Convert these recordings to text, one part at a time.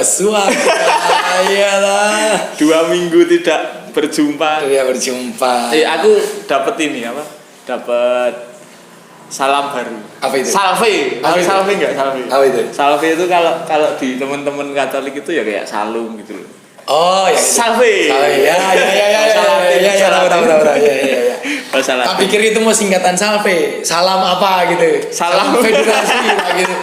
Suara iyalah 2 minggu tidak berjumpa. Iya berjumpa. Aku dapat ini apa? Dapat salam baru. Apa itu? Salve. Salve enggak salve? Apa itu? Salve itu kalau di teman-teman Katolik itu ya kayak salum gitu loh. Oh ya. Salve. Ya. Tak pikir itu mau singkatan salve. Salam apa gitu? Salam federasi gitu.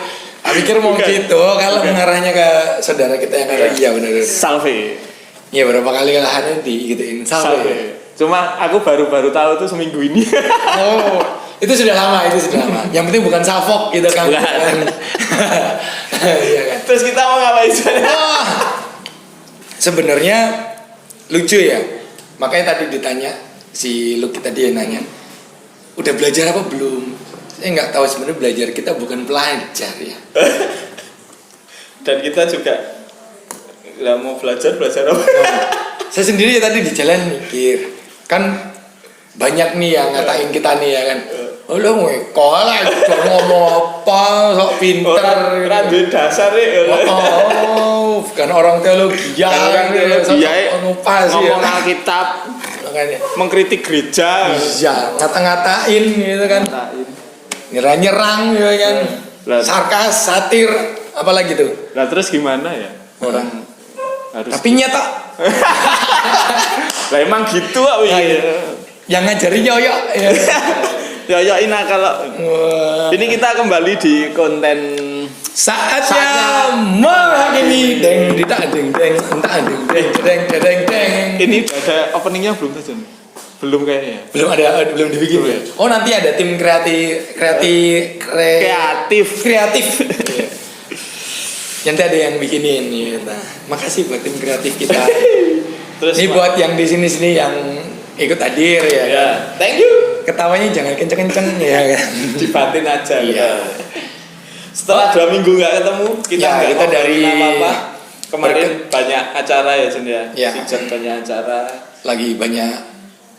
Aku pikir mau gitu, kalau mengarahnya ke saudara kita yang ada. Iya benar. Salve. Iya berapa kali kalahannya digituin salve. Cuma aku baru tahu tuh seminggu ini. Oh, itu sudah lama. Yang penting bukan salfok gitu kan. Bukan. Iya kan. Terus kita mau ngapain sebenarnya? Oh, sebenarnya lucu ya. Makanya tadi ditanya si Luki tadi yang nanya, udah belajar apa belum? Saya nggak tahu sebenarnya belajar kita bukan belajar ya. Dan kita juga nggak mau belajar apa? Saya sendiri ya tadi di jalan mikir, kan banyak nih yang ngatain kita nih ya kan. Oh lo ngomong ngomong apa, sok pinter. Randu dasar ya. Oh, bukan orang teologi ya. Ngomong Alkitab, mengkritik gereja. Iya, ngata-ngatain gitu kan. Nyerang ya kan. Sarkas, satir, apalagi tuh. Lah terus gimana ya? Orang harus. Tapi nyata. Lah emang gitu Yang ngajarin Yoyo. Yoyo ini kalau ini kita kembali di konten saatnya menghakimi deng deng. Ini ada openingnya belum saja? Belum kayaknya. Belum dibikin ya. Oh nanti ada tim kreatif. Nanti ada yang bikinin ya. Nah, makasih buat tim kreatif kita. Terus ini buat yang di sini yang ikut hadir ya. Kan? Thank you. Ketawanya jangan kenceng-kenceng ya kan. Dibatin aja. Iya. Setelah 2 minggu nggak ketemu, kita dari apa? Kemarin banyak acara ya Jen ya. Season banyak acara. Lagi banyak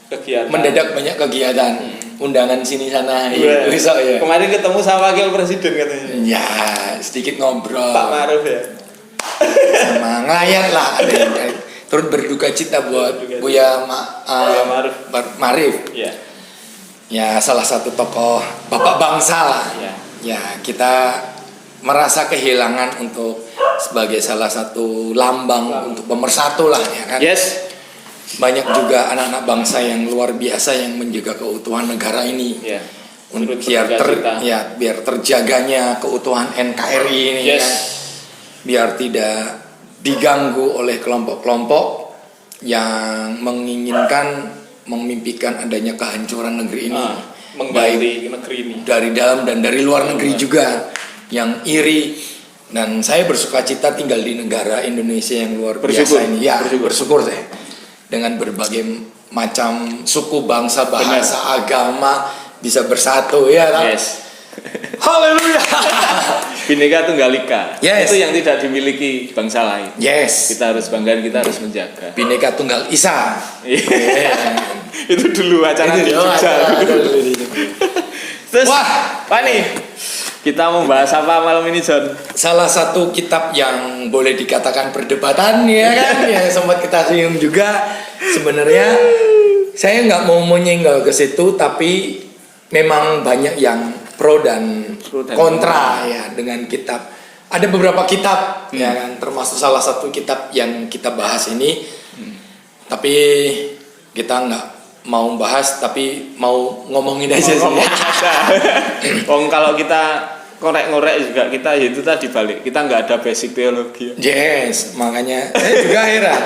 kegiatan. Mendadak banyak kegiatan. Undangan sini sana. Besok ya. Kemarin ketemu sama Wakil Presiden katanya. Ya, sedikit ngobrol. Pak Maruf ya. Sama ngayat lah. Turut berduka cita buat Buya Marif. Iya. Ya salah satu tokoh bapak bangsa lah. Ya kita merasa kehilangan untuk sebagai salah satu lambang untuk pemersatu lah ya kan. Yes. Banyak juga anak-anak bangsa yang luar biasa yang menjaga keutuhan negara ini. Untuk biar terjaganya keutuhan NKRI ini kan. Biar tidak diganggu oleh kelompok-kelompok yang menginginkan memimpikan adanya kehancuran negeri ini. Menggali negeri ini dari dalam dan dari luar negeri juga yang iri. Dan saya bersuka cita tinggal di negara Indonesia yang luar biasa ini. Ya, bersyukur saya. Dengan berbagai macam suku, bangsa, bahasa, agama bisa bersatu ya kan? Yes. Haleluya. Bineka Tunggal Ika. Yes. Itu yang tidak dimiliki bangsa lain. Yes. Kita harus bangga, kita harus menjaga. Bineka Tunggal Ika. Itu dulu acara di Jogja. Terus, Pak nih, kita mau bahas apa malam ini John? Salah satu kitab yang boleh dikatakan perdebatan ya kan, yang sempat kita singgung juga. Sebenarnya saya nggak mau menyinggung ke situ, tapi memang banyak yang pro dan kontra ya dengan kitab. Ada beberapa kitab ya kan, termasuk salah satu kitab yang kita bahas ini. Tapi kita nggak mau bahas, tapi mau ngomongin aja sih. Kalau kita ngorek-ngorek juga kita itu tadi balik, kita nggak ada basic teologi. Yes, makanya saya juga heran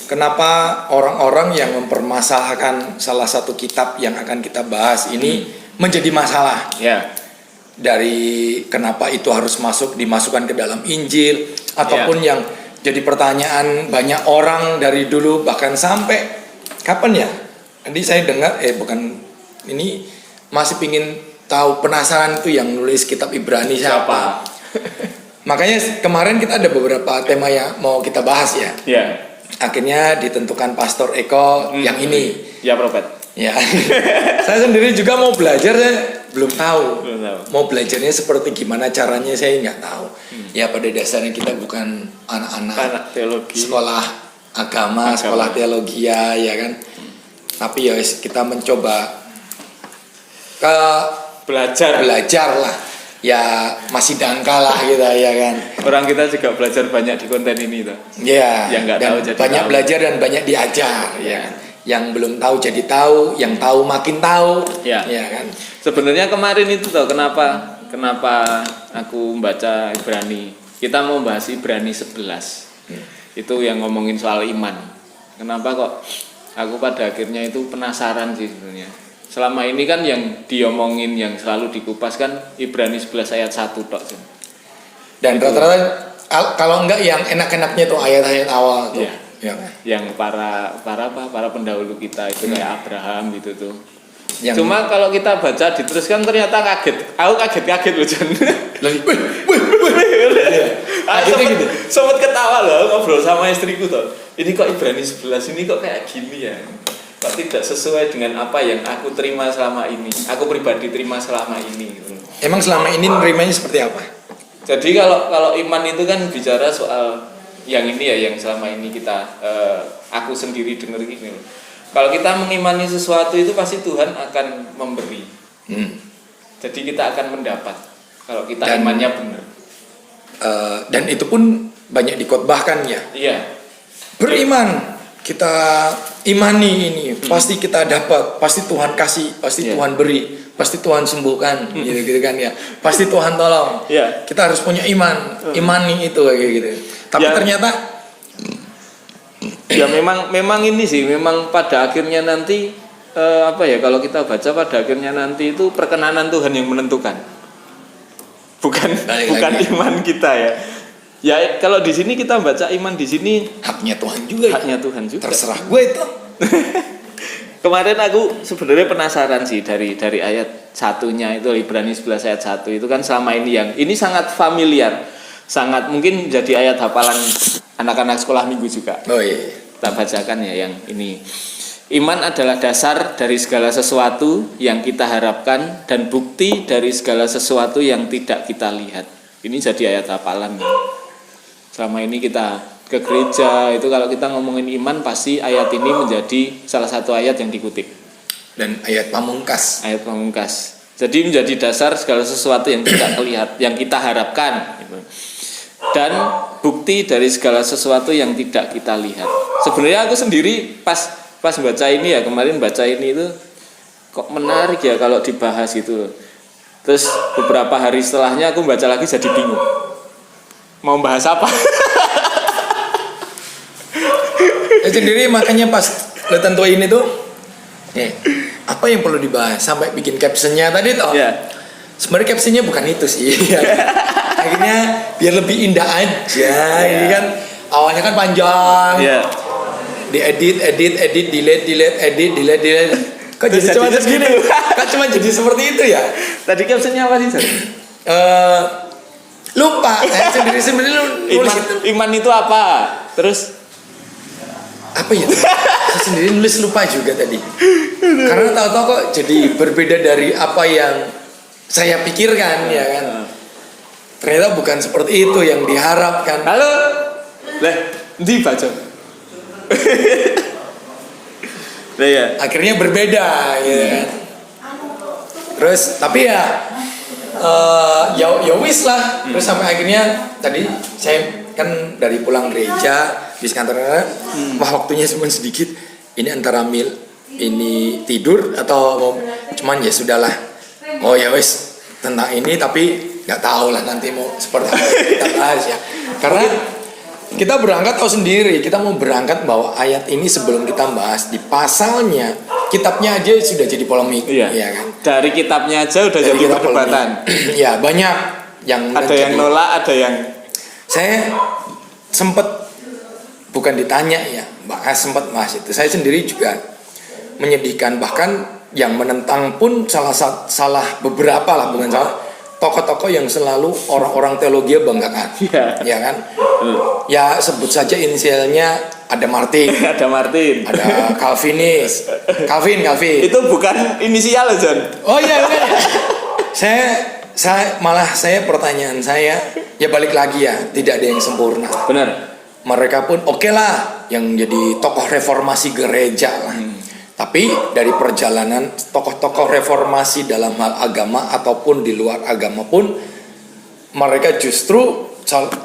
kenapa orang-orang yang mempermasalahkan salah satu kitab yang akan kita bahas ini menjadi masalah. Ya. Dari kenapa itu harus dimasukkan ke dalam Injil ataupun yang jadi pertanyaan banyak orang dari dulu bahkan sampai kapan ya? Nanti saya dengar ini masih pingin tahu, penasaran tuh yang nulis kitab Ibrani siapa? Makanya kemarin kita ada beberapa tema yang mau kita bahas ya. Ya. Akhirnya ditentukan Pastor Eko yang ini. Ya, Prophet. Ya, saya sendiri juga mau belajar, saya belum tahu. Mau belajarnya seperti gimana caranya, saya nggak tahu. Ya pada dasarnya kita bukan anak-anak teologi, sekolah agama, sekolah teologi ya kan. Tapi ya kita mencoba belajar lah. Ya masih dangkal lah kita ya kan. Orang kita juga belajar banyak di konten ini tuh. Ya. Yang nggak tahu jadi banyak tahu. Belajar dan banyak diajar ya. Yang belum tahu jadi tahu, yang tahu makin tahu. Ya kan. Sebenarnya kemarin itu tuh kenapa aku membaca Ibrani. Kita mau bahas Ibrani 11. Itu yang ngomongin soal iman. Kenapa kok aku pada akhirnya itu penasaran sih sebenarnya. Selama ini kan yang diomongin, yang selalu dikupas kan Ibrani 11 ayat 1 tok sih. Dan rata-rata kalau enggak yang enak-enaknya tuh ayat-ayat awal tuh. Ya. Yang para pendahulu kita itu kayak Abraham gitu tuh. Cuma kalau kita baca diteruskan ternyata kaget. Aku kaget loh John. Sempat ketawa loh ngobrol sama istriku tuh. Ini kok Ibrani 11 ini kok kayak gini ya. Kok tidak sesuai dengan apa yang aku terima selama ini. Aku pribadi terima selama ini gitu. Emang selama ini nerimanya seperti apa? Jadi kalau iman itu kan bicara soal yang ini ya, yang selama ini kita aku sendiri dengar gini. Kalau kita mengimani sesuatu itu pasti Tuhan akan memberi. Jadi kita akan mendapat kalau kita imannya benar. Dan itu pun banyak dikhotbahkan ya. Iya. Beriman, kita imani ini, pasti kita dapat, pasti Tuhan kasih, pasti Tuhan beri, pasti Tuhan sembuhkan, gitu kan ya. Pasti Tuhan tolong. Kita harus punya iman, imani itu kayak gitu. Tapi ternyata ya memang ini sih, memang pada akhirnya nanti kalau kita baca pada akhirnya nanti itu perkenanan Tuhan yang menentukan. Bukan iman kita ya. Ya kalau di sini kita baca iman di sini haknya Tuhan juga. Haknya Tuhan juga. Terserah gue itu. Kemarin aku sebenarnya penasaran sih dari ayat satunya itu Ibrani 11 ayat 1 itu kan selama ini sangat familiar. Sangat mungkin jadi ayat hafalan anak-anak sekolah minggu juga. Oh iya. Kita bacakan ya yang ini. Iman adalah dasar dari segala sesuatu yang kita harapkan dan bukti dari segala sesuatu yang tidak kita lihat. Ini jadi ayat hafalan. Selama ini kita ke gereja itu kalau kita ngomongin iman pasti ayat ini menjadi salah satu ayat yang dikutip. Dan ayat pamungkas. Ayat pamungkas. Jadi menjadi dasar segala sesuatu yang tidak terlihat, yang kita harapkan. Dan bukti dari segala sesuatu yang tidak kita lihat. Sebenarnya aku sendiri pas baca ini ya, kemarin baca ini itu kok menarik ya kalau dibahas gitu. Terus beberapa hari setelahnya aku baca lagi jadi bingung. Mau bahas apa? Sendiri makanya pas lo tentuin itu apa yang perlu dibahas sampai bikin captionnya tadi toh. Sebenarnya captionnya bukan itu sih. Akhirnya biar lebih indah aja. Ini kan awalnya kan panjang. Diedit, delete, edit. Kok jadi cuma segini? Kok cuma jadi seperti itu ya? Tadi captionnya apa sih? Lupa. Saya sendiri nulis iman itu apa? Terus apa ya? Saya sendiri nulis lupa juga tadi. Karena tahu-tahu kok jadi berbeda dari apa yang saya pikirkan ya kan. Ternyata bukan seperti itu yang diharapkan. Halo. Di baca. Akhirnya berbeda gitu kan. Terus tapi ya wis lah. Terus sampai akhirnya tadi saya kan dari pulang gereja di kantor, waktunya cuma sedikit. Ini antara ini tidur atau cuman ya sudahlah. Oh ya wis tentang ini tapi nggak tahu lah nanti mau seperti apa kita bahas ya. Karena kita berangkat tahu sendiri, kita mau berangkat bahwa ayat ini sebelum kita bahas di pasalnya, kitabnya aja sudah jadi polemik, ya kan? Dari kitabnya aja udah jadi perdebatan. Ya banyak yang ada yang nolak, ada yang saya sempat bukan ditanya ya, sempat bahas itu. Saya sendiri juga menyedihkan, bahkan yang menentang pun salah beberapa lah, bukan salah, tokoh-tokoh yang selalu orang-orang teologi banggakan, ya kan? Ya sebut saja inisialnya ada Martin, Ada Martin, ada Calvinis, Calvin. itu bukan inisial John. Oh iya bukan ya. Saya pertanyaan saya ya balik lagi ya, tidak ada yang sempurna. Benar. Mereka pun oke lah yang jadi tokoh reformasi gereja lah. Tapi dari perjalanan tokoh-tokoh reformasi dalam hal agama ataupun di luar agama pun mereka justru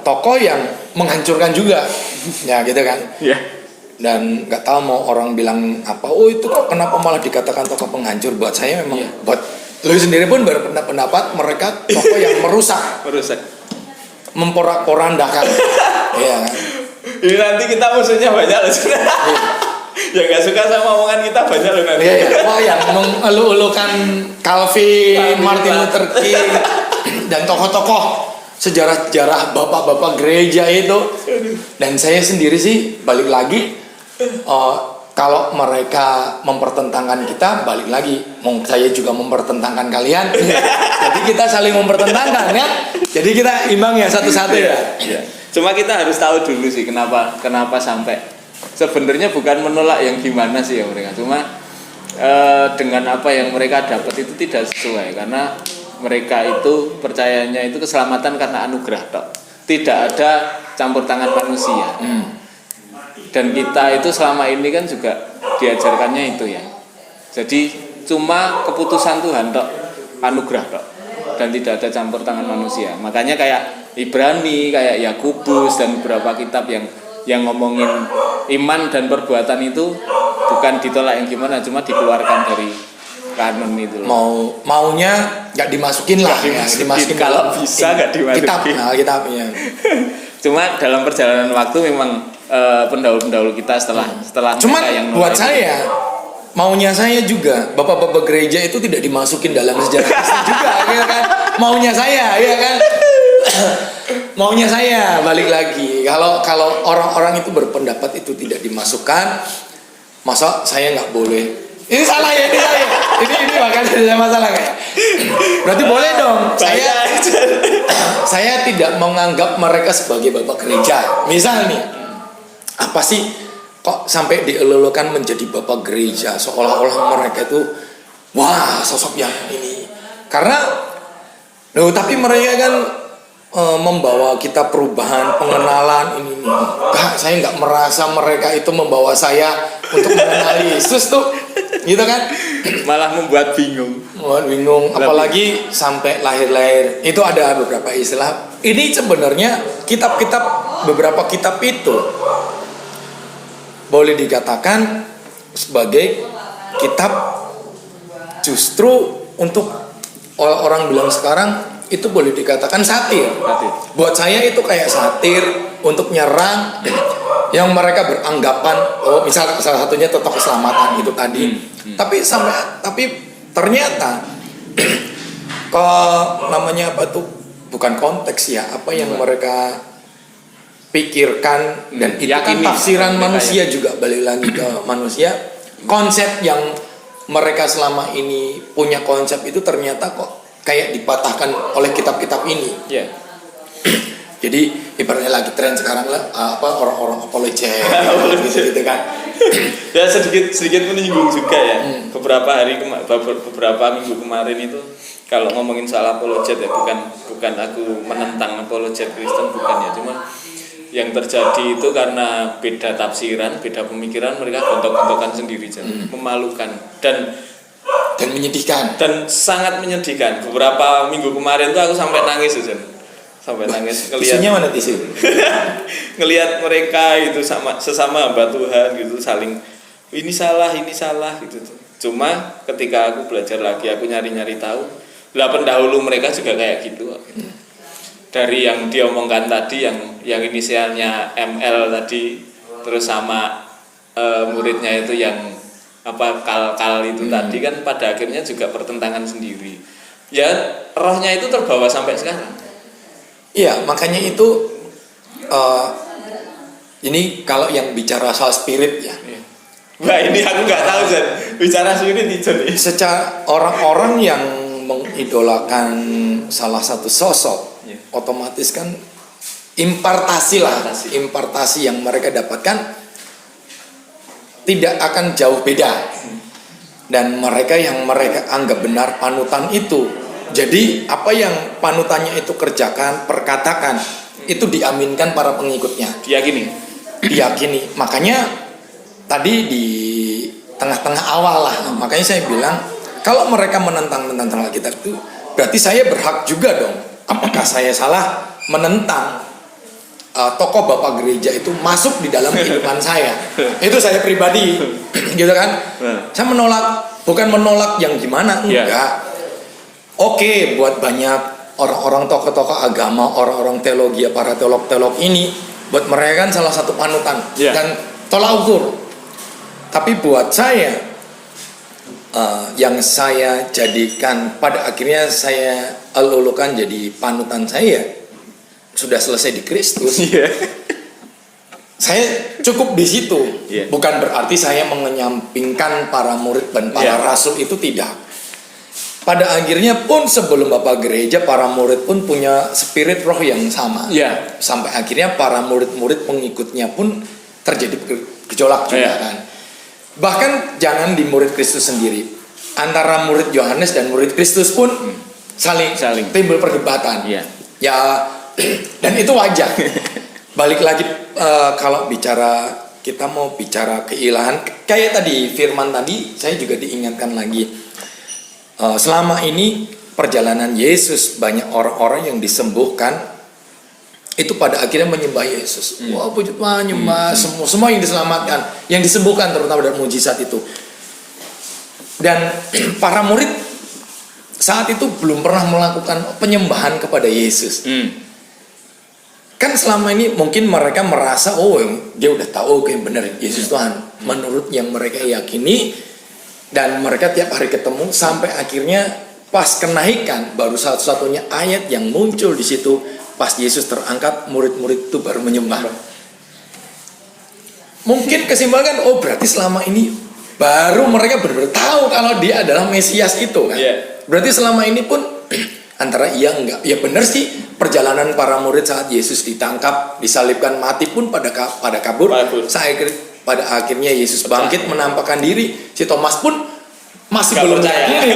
tokoh yang menghancurkan juga. Ya gitu kan. Iya. Dan nggak tahu mau orang bilang apa, oh itu kok kenapa malah dikatakan tokoh penghancur. Buat saya memang buat lu sendiri pun berpendapat mereka tokoh yang merusak, memporak-porandakan. Iya kan. Ini nanti kita musuhnya banyak loh. Yang gak suka sama omongan kita banyak loh nanti. Iya. Wah yang mengelu-elukan Calvin, Martin Luther King dan tokoh-tokoh sejarah-sejarah bapak-bapak gereja itu. Dan saya sendiri sih balik lagi, kalau mereka mempertentangkan kita, balik lagi, saya juga mempertentangkan kalian. Jadi kita saling mempertentangkan ya. Jadi kita imbang ya satu-satu ya. Cuma kita harus tahu dulu sih kenapa sampai sebenarnya bukan menolak yang gimana sih ya mereka. Cuma dengan apa yang mereka dapat itu tidak sesuai, karena mereka itu percayanya itu keselamatan karena anugerah tok. Tidak ada campur tangan manusia. Dan kita itu selama ini kan juga diajarkannya itu ya. Jadi cuma keputusan Tuhan tok, anugerah tok, dan tidak ada campur tangan manusia. Makanya kayak Ibrani, kayak Yakobus dan beberapa kitab yang ngomongin iman dan perbuatan itu bukan ditolak yang gimana, cuma dikeluarkan dari kanon itu. Maunya nggak dimasukin lah, dimasukin kalau bisa nggak dimasukin. Kitabnya. Cuma dalam perjalanan waktu memang pendahulu-pendahulu kita setelah cuman mereka yang buat saya, maunya saya juga bapak-bapak gereja itu tidak dimasukin dalam sejarah Kristen juga, ya kan? Maunya saya, ya kan? Maunya saya balik lagi. Kalau orang-orang itu berpendapat itu tidak dimasukkan, masa saya nggak boleh? Ini salah ya, ini saya. Ini bahkan ada masalah kayak. Berarti boleh dong. Saya tidak menganggap mereka sebagai bapak gereja. Misal nih, apa sih kok sampai dielulukan menjadi bapak gereja, seolah-olah mereka itu wah sosok yang ini. Karena tapi mereka kan membawa kita perubahan, pengenalan ini. Saya nggak merasa mereka itu membawa saya untuk mengenali Yesus tuh, gitu kan? Malah membuat bingung. Apalagi sampai lahir-lahir. Itu ada beberapa istilah. Ini sebenarnya beberapa kitab itu boleh dikatakan sebagai kitab justru untuk orang bilang sekarang itu boleh dikatakan satir. Buat saya itu kayak satir untuk nyerang yang mereka beranggapan misal salah satunya tentang keselamatan itu tadi. Tapi ternyata namanya apa tuh bukan konteks ya, apa yang mereka pikirkan dan itu kan tafsiran manusia juga, balik lagi ke manusia. Konsep yang mereka selama ini punya konsep itu ternyata kok kayak dipatahkan oleh kitab-kitab ini. Jadi ibaratnya lagi tren sekarang lah orang-orang apologet gitu kan. Ya sedikit menyinggung juga ya. Beberapa minggu kemarin itu kalau ngomongin soal apologet ya, bukan aku menentang apologet Kristen, bukan ya, cuma yang terjadi itu karena beda tafsiran, beda pemikiran, mereka gontok-gontokan sendiri, memalukan dan menyedihkan dan sangat menyedihkan. Beberapa minggu kemarin tuh aku sampai nangis tisunya mana tisu? Ngelihat mereka itu sesama hamba Tuhan gitu, saling ini salah gitu tuh. Cuma ketika aku belajar lagi, aku nyari tahu, pendahulu mereka juga kayak gitu. Dari yang diomongkan tadi, yang inisialnya ML tadi, terus sama muridnya itu yang kal itu tadi kan pada akhirnya juga pertentangan sendiri. Ya rohnya itu terbawa sampai sekarang. Iya, makanya itu Ini kalau yang bicara soal spirit ya. Wah, ini aku nggak tahu Jan. Bicara spirit itu nih. Secara orang-orang yang mengidolakan salah satu sosok, otomatis kan impartasi yang mereka dapatkan tidak akan jauh beda. Dan mereka yang mereka anggap benar panutan itu. Jadi apa yang panutannya itu kerjakan, perkatakan, itu diaminkan para pengikutnya. Diyakini. Makanya tadi di tengah-tengah awal lah, makanya saya bilang kalau mereka menentang Alkitab itu berarti saya berhak juga dong. Apakah saya salah menentang tokoh bapak gereja itu masuk di dalam kehidupan saya? Itu saya pribadi, gitu kan? Saya bukan menolak yang gimana, enggak. Oke, buat banyak orang-orang tokoh-tokoh agama, orang-orang teologi, para teolog-teolog ini, buat mereka kan salah satu panutan dan tolak ukur. Tapi buat saya, yang saya jadikan pada akhirnya saya elulukan jadi panutan saya sudah selesai di Kristus. Saya cukup di situ. Bukan berarti saya mengenyampingkan para murid dan para rasul, itu tidak. Pada akhirnya pun sebelum bapak gereja, para murid pun punya spirit roh yang sama. Sampai akhirnya para murid-murid pengikutnya pun terjadi gejolak juga kan. Bahkan jangan di murid Kristus sendiri, antara murid Yohanes dan murid Kristus pun saling timbul perdebatan. Ya, dan itu wajar. Balik lagi, kalau kita mau bicara keilahan, kayak tadi firman tadi, saya juga diingatkan lagi. Selama ini perjalanan Yesus, banyak orang-orang yang disembuhkan itu pada akhirnya menyembah Yesus. Wah, puji Tuhan, nyembah semua yang diselamatkan, yang disembuhkan terutama dari mujizat itu. Dan para murid saat itu belum pernah melakukan penyembahan kepada Yesus. Kan selama ini mungkin mereka merasa, dia udah tahu yang benar Yesus Tuhan. Menurut yang mereka yakini, dan mereka tiap hari ketemu sampai akhirnya pas kenaikan baru satu-satunya ayat yang muncul di situ. Pas Yesus terangkat, murid-murid itu baru menyembah. Mungkin kesimpulan, berarti selama ini baru mereka benar-benar tahu kalau dia adalah Mesias itu kan. Berarti selama ini pun antara iya enggak. Ya benar sih, perjalanan para murid saat Yesus ditangkap, disalibkan, mati pun pada kabur. Pada akhirnya Yesus bangkit menampakkan diri. Si Thomas pun masih belum percaya,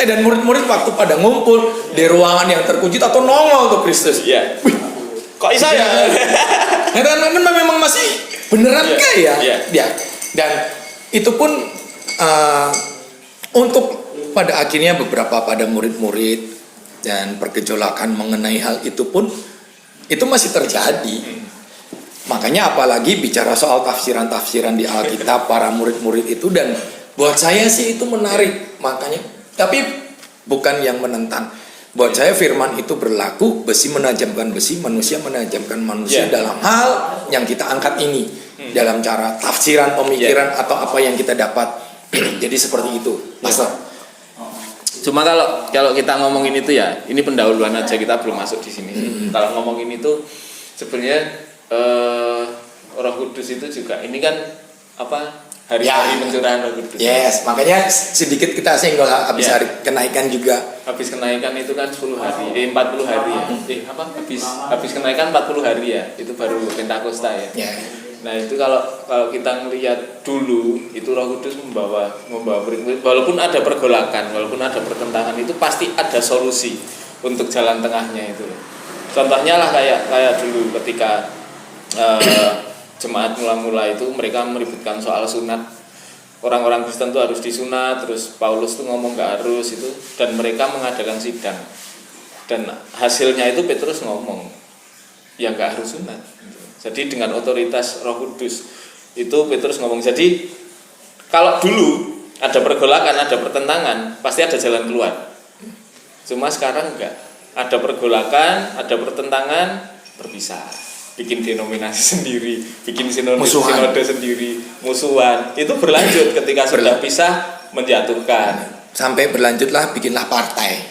dan murid-murid waktu pada ngumpul di ruangan yang terkunci atau nongol tuh Kristus. Wih, kok bisa ya? Dan memang masih beneran kayak dia. Dan itu pun untuk pada akhirnya beberapa pada murid-murid dan pergejolakan mengenai hal itu pun itu masih terjadi. Makanya apalagi bicara soal tafsiran-tafsiran di Alkitab para murid-murid itu, dan buat saya sih itu menarik. Makanya, tapi bukan yang menentang. Buat saya firman itu berlaku, besi menajamkan besi, manusia menajamkan manusia dalam hal yang kita angkat ini. Dalam cara tafsiran, pemikiran atau apa yang kita dapat. Jadi seperti itu. Cuma kalau kita ngomongin itu ya, ini pendahuluan aja, kita belum masuk di sini. Kalau ngomongin itu sebenarnya Roh Kudus itu juga ini kan hari-hari pencurahan Roh Kudus. Makanya sedikit kita singgol habis hari kenaikan juga. Habis kenaikan itu kan 10 hari, 40 hari ya. Habis kenaikan 40 hari ya. Itu baru Pentakosta ya. Nah, itu kalau kita ngelihat dulu itu Roh Kudus membawa murid-murid, walaupun ada pergolakan, walaupun ada pertentangan, itu pasti ada solusi untuk jalan tengahnya itu. Contohnya lah kayak dulu ketika jemaat mula-mula itu mereka meributkan soal sunat. Orang-orang Kristen tuh harus disunat, terus Paulus tuh ngomong gak harus itu, dan mereka mengadakan sidang. Dan hasilnya itu Petrus ngomong, ya gak harus sunat. Jadi dengan otoritas Roh Kudus itu Petrus ngomong. Jadi kalau dulu ada pergolakan, ada pertentangan, pasti ada jalan keluar. Cuma sekarang enggak. Ada pergolakan, ada pertentangan, berpisah. Bikin denominasi sendiri, bikin sinode sendiri, musuhan. Itu berlanjut ketika sudah pisah, menjatuhkan. Sampai berlanjutlah bikinlah partai.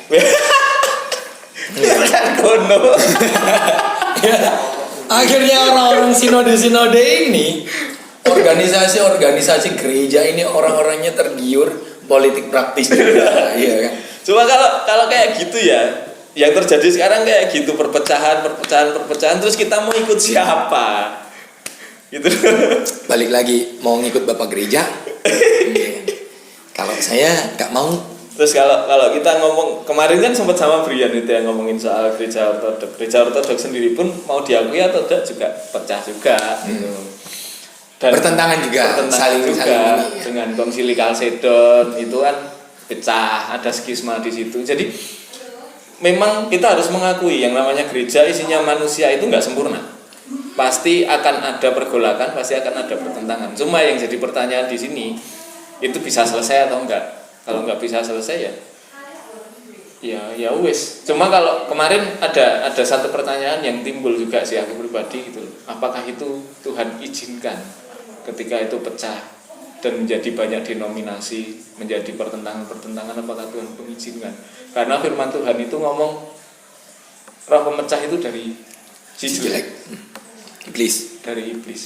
Akhirnya orang-orang sinode ini, organisasi gereja ini orang-orangnya tergiur politik praktis juga, iya kan? Cuma kalau kayak gitu ya, yang terjadi sekarang kayak gitu, perpecahan, terus kita mau ikut siapa? Gitu. Balik lagi, mau ngikut Bapak gereja? Iya. Kalau saya nggak mau. Terus kalau kita ngomong kemarin kan sempat sama Brian itu yang ngomongin soal gereja ortodoks. Gereja ortodoks sendiri pun mau diakui atau tidak juga pecah juga. Gitu. Dan Bertentangan juga, saling juga ini, ya. dengan Konsili Kalsedon itu kan pecah, ada skisma di situ. Jadi memang kita harus mengakui yang namanya gereja isinya manusia itu nggak sempurna. Pasti akan ada pergolakan, pasti akan ada pertentangan. Cuma yang jadi pertanyaan di sini itu bisa selesai atau enggak? Kalau nggak bisa selesai ya wes. Cuma kalau kemarin ada satu pertanyaan yang timbul juga sih aku pribadi gitu. Apakah itu Tuhan izinkan ketika itu pecah dan menjadi banyak denominasi, menjadi pertentangan, apakah Tuhan mengizinkan? Karena firman Tuhan itu ngomong roh pemecah itu dari si jelek, iblis. dari iblis.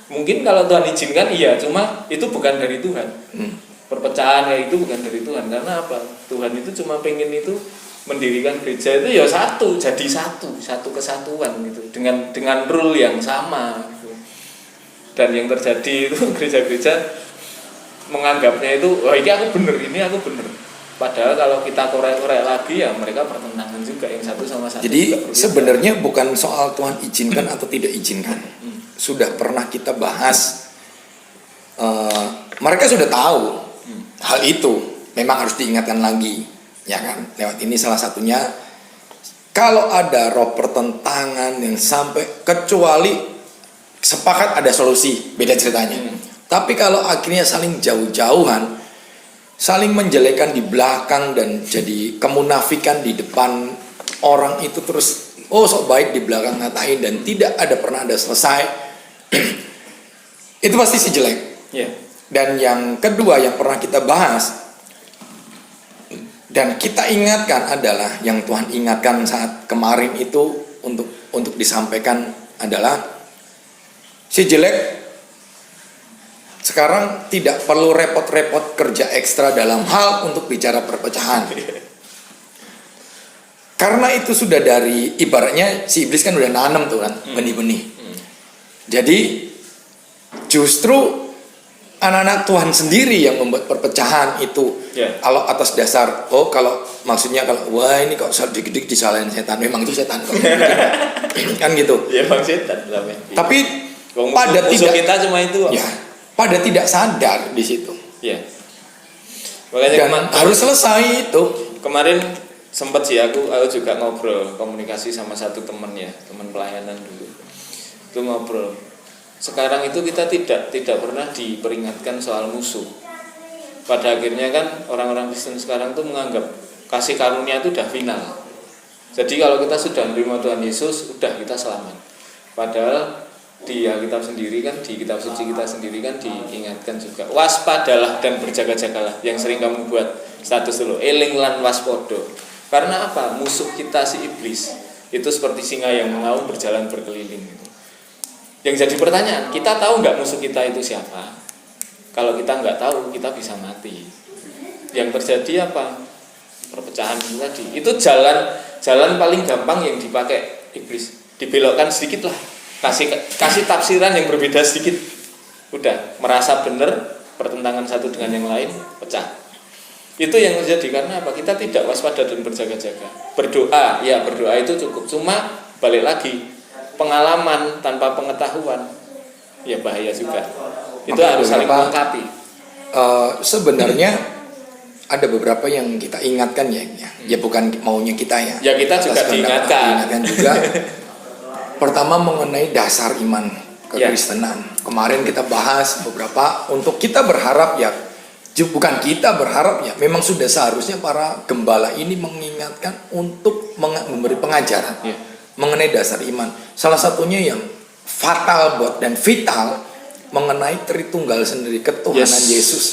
Mungkin kalau Tuhan izinkan iya, cuma itu bukan dari Tuhan. Perpecahan kayak itu bukan dari Tuhan. Karena apa? Tuhan itu cuma pengen itu mendirikan gereja itu ya satu, jadi satu kesatuan gitu, dengan rule yang sama gitu. Dan yang terjadi itu gereja-gereja menganggapnya itu, wah ini aku bener. Padahal kalau kita korek-korek lagi ya mereka pertentangan juga, yang satu sama satu. Jadi sebenarnya bukan soal Tuhan izinkan atau tidak izinkan. Sudah pernah kita bahas, mereka sudah tahu hal itu, memang harus diingatkan lagi, ya kan? Lewat ini salah satunya, kalau ada roh pertentangan yang sampai, kecuali sepakat ada solusi, beda ceritanya. Tapi kalau akhirnya saling jauh-jauhan, saling menjelekan di belakang dan jadi kemunafikan di depan orang itu terus, sok baik di belakang ngatain dan tidak pernah ada selesai, itu pasti si jelek. Yeah. Dan yang kedua yang pernah kita bahas dan kita ingatkan adalah yang Tuhan ingatkan saat kemarin itu untuk disampaikan adalah si jelek sekarang tidak perlu repot-repot kerja ekstra dalam hal untuk bicara perpecahan. Karena itu sudah dari, ibaratnya si iblis kan udah nanam tuh kan, benih-benih. Jadi justru anak-anak Tuhan sendiri yang membuat perpecahan itu. Kalau atas dasar, kalau maksudnya wah ini kok dikit-dikit disalahin setan, memang itu setan kok. Kan gitu. Ya bang setan namanya. Tapi pada musuh tidak, kita cuma itu. Ya, pada tidak sadar di situ. Ya. Makanya Dan harus selesai itu. Kemarin sempat sih aku juga ngobrol komunikasi sama satu teman pelayanan dulu. Itu ngobrol. Sekarang itu kita tidak pernah diperingatkan soal musuh. Pada akhirnya kan orang-orang Kristen sekarang tuh menganggap kasih karunia itu udah final. Jadi kalau kita sudah menerima Tuhan Yesus, udah kita selamat. Padahal di Alkitab sendiri kan, di kitab suci kita sendiri kan diingatkan juga, waspadalah dan berjaga-jagalah, yang sering kamu buat status dulu, eling lan waspodo. Karena apa? Musuh kita si iblis itu seperti singa yang mengaum berjalan berkeliling gitu. Yang jadi pertanyaan, kita tahu nggak musuh kita itu siapa? Kalau kita nggak tahu, kita bisa mati. Yang terjadi apa? Perpecahan itu tadi. Itu jalan paling gampang yang dipakai iblis. Dibelokkan sedikit lah. Kasih tafsiran yang berbeda sedikit. Udah, merasa benar, pertentangan satu dengan yang lain, pecah. Itu yang terjadi karena apa? Kita tidak waspada dan berjaga-jaga. Berdoa itu cukup. Cuma balik lagi, pengalaman tanpa pengetahuan ya bahaya juga. Itu harus saling melengkapi. Sebenarnya ada beberapa yang kita ingatkan ya bukan maunya kita ya. Ya kita juga diingatkan juga. Pertama mengenai dasar iman kekristenan. Kemarin kita bahas beberapa, untuk kita berharap ya, bukan kita berharap ya, memang sudah seharusnya para gembala ini mengingatkan untuk memberi pengajaran mengenai dasar iman. Salah satunya yang fatal dan vital mengenai Tritunggal sendiri, ketuhanan Yesus.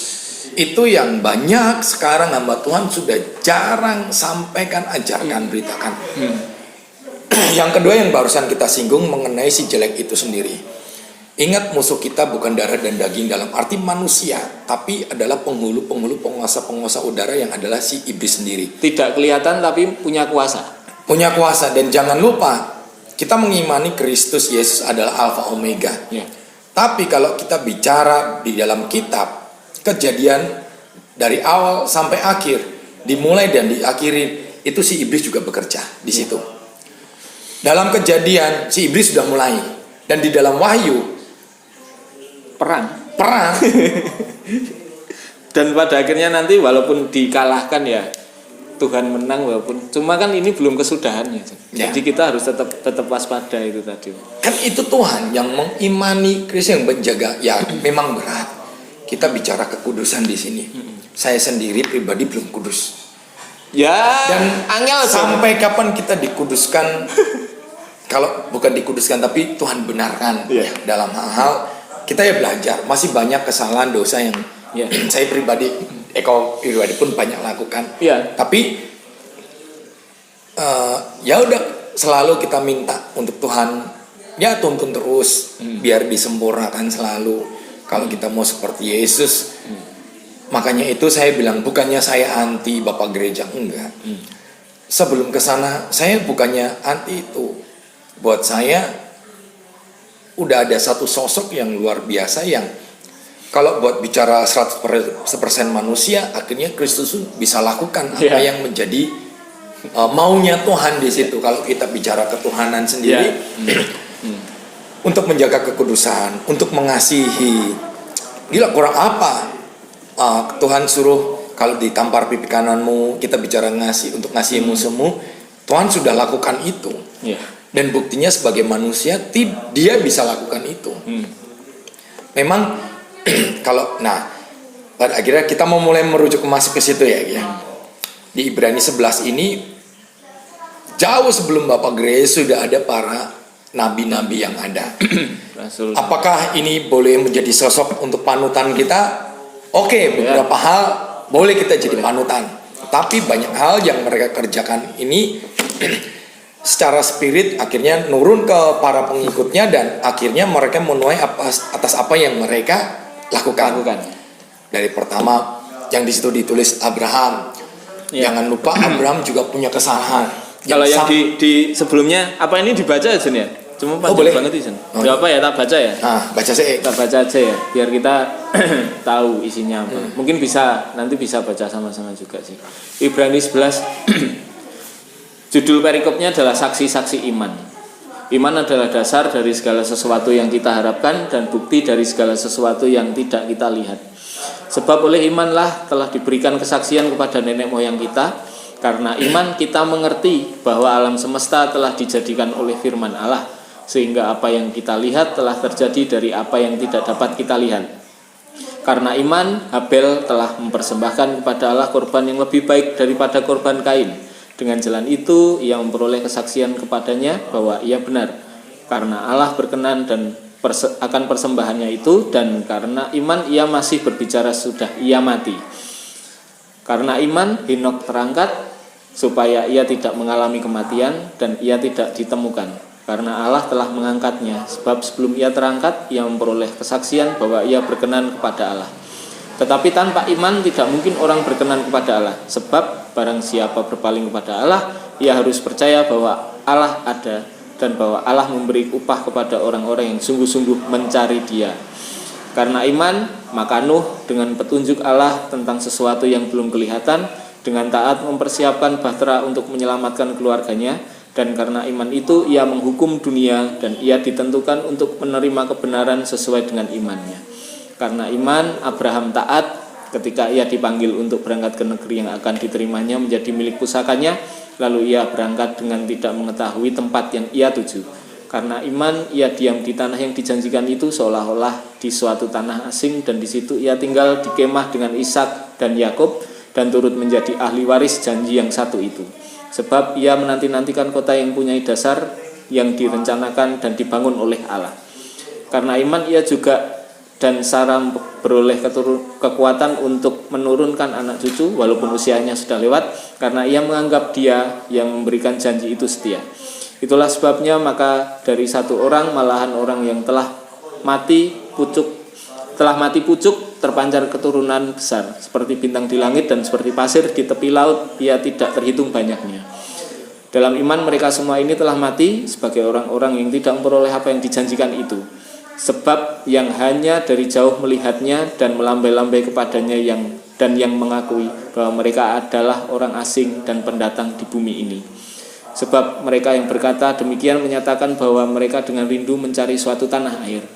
Itu yang banyak sekarang hamba Tuhan sudah jarang sampaikan, ajarkan, beritakan. Yang kedua yang barusan kita singgung mengenai si jelek itu sendiri. Ingat, musuh kita bukan darah dan daging dalam arti manusia, tapi adalah penghulu-penghulu, penguasa-penguasa udara yang adalah si iblis sendiri. Tidak kelihatan tapi punya kuasa. Punya kuasa, dan jangan lupa kita mengimani Kristus Yesus adalah Alfa Omega. Ya. Tapi kalau kita bicara di dalam kitab Kejadian dari awal sampai akhir, dimulai dan diakhiri, itu si iblis juga bekerja di situ. Dalam Kejadian si iblis sudah mulai, dan di dalam Wahyu Perang. Dan pada akhirnya nanti walaupun dikalahkan ya Tuhan menang, walaupun cuma kan ini belum kesudahannya. Ya. Jadi kita harus tetap waspada itu tadi. Kan itu Tuhan yang mengimani Kristus, yang menjaga. Ya memang berat. Kita bicara kekudusan di sini. Saya sendiri pribadi belum kudus. Ya. Dan angel sampai kapan kita dikuduskan? Kalau bukan dikuduskan tapi Tuhan benarkan dalam hal-hal kita ya belajar. Masih banyak kesalahan dosa yang saya pribadi, Eko pribadi pun banyak lakukan. Tapi ya udah, selalu kita minta untuk Tuhan ya tuntun terus biar disempurnakan selalu. Kalau kita mau seperti Yesus, makanya itu saya bilang bukannya saya anti Bapak Gereja, enggak. Sebelum kesana saya bukannya anti itu. Buat saya udah ada satu sosok yang luar biasa yang kalau buat bicara 100% manusia, akhirnya Kristus bisa lakukan apa yang menjadi maunya Tuhan di situ. Kalau kita bicara ketuhanan sendiri, untuk menjaga kekudusan, untuk mengasihi. Gila, kurang apa? Tuhan suruh kalau ditampar pipi kananmu, kita bicara ngasih, untuk ngasihi musuhmu. Tuhan sudah lakukan itu. Dan buktinya sebagai manusia dia bisa lakukan itu. Memang kalau pada akhirnya kita mau mulai merujuk masuk ke situ ya. Di Ibrani 11 ini jauh sebelum Bapak Grace sudah ada para nabi-nabi yang ada. Apakah ini boleh menjadi sosok untuk panutan kita? Oke, beberapa hal boleh kita jadi panutan. Tapi banyak hal yang mereka kerjakan ini secara spirit akhirnya nurun ke para pengikutnya, dan akhirnya mereka menuai atas apa yang mereka lakukan. Dari pertama yang di situ ditulis Abraham. Jangan lupa Abraham juga punya kesalahan. Kalau yang di sebelumnya apa ini dibaca ya Jen ya? Cuma panjang banget Jen. Apa ya, tak baca ya? Baca saya. Tak baca aja ya, biar kita tahu isinya apa. Mungkin nanti bisa baca sama-sama juga sih. Ibrani 11 judul perikopnya adalah saksi-saksi iman. Iman adalah dasar dari segala sesuatu yang kita harapkan dan bukti dari segala sesuatu yang tidak kita lihat. Sebab oleh imanlah telah diberikan kesaksian kepada nenek moyang kita. Karena iman kita mengerti bahwa alam semesta telah dijadikan oleh firman Allah, sehingga apa yang kita lihat telah terjadi dari apa yang tidak dapat kita lihat. Karena iman, Habel telah mempersembahkan kepada Allah korban yang lebih baik daripada korban Kain. Dengan jalan itu ia memperoleh kesaksian kepadanya bahwa ia benar, karena Allah berkenan dan akan persembahannya itu, dan karena iman ia masih berbicara sudah ia mati. Karena iman Henokh terangkat supaya ia tidak mengalami kematian, dan ia tidak ditemukan, karena Allah telah mengangkatnya. Sebab sebelum ia terangkat ia memperoleh kesaksian bahwa ia berkenan kepada Allah. Tetapi tanpa iman tidak mungkin orang berkenan kepada Allah. Sebab barang siapa berpaling kepada Allah, ia harus percaya bahwa Allah ada, dan bahwa Allah memberi upah kepada orang-orang yang sungguh-sungguh mencari Dia. Karena iman, maka Nuh dengan petunjuk Allah tentang sesuatu yang belum kelihatan, dengan taat mempersiapkan bahtera untuk menyelamatkan keluarganya. Dan karena iman itu ia menghukum dunia, dan ia ditentukan untuk menerima kebenaran sesuai dengan imannya. Karena iman, Abraham taat ketika ia dipanggil untuk berangkat ke negeri yang akan diterimanya menjadi milik pusakanya. Lalu ia berangkat dengan tidak mengetahui tempat yang ia tuju. Karena iman, ia diam di tanah yang dijanjikan itu seolah-olah di suatu tanah asing, dan di situ ia tinggal di kemah dengan Ishak dan Yakub, dan turut menjadi ahli waris janji yang satu itu. Sebab ia menanti-nantikan kota yang punya dasar, yang direncanakan dan dibangun oleh Allah. Karena iman ia juga dan Sarah beroleh kekuatan untuk menurunkan anak cucu walaupun usianya sudah lewat, karena ia menganggap Dia yang memberikan janji itu setia. Itulah sebabnya maka dari satu orang malahan orang yang telah mati pucuk terpancar keturunan besar seperti bintang di langit dan seperti pasir di tepi laut, ia tidak terhitung banyaknya. Dalam iman mereka semua ini telah mati sebagai orang-orang yang tidak memperoleh apa yang dijanjikan itu, sebab yang hanya dari jauh melihatnya dan melambai-lambai kepadanya dan yang mengakui bahwa mereka adalah orang asing dan pendatang di bumi ini. Sebab mereka yang berkata demikian menyatakan bahwa mereka dengan rindu mencari suatu tanah air.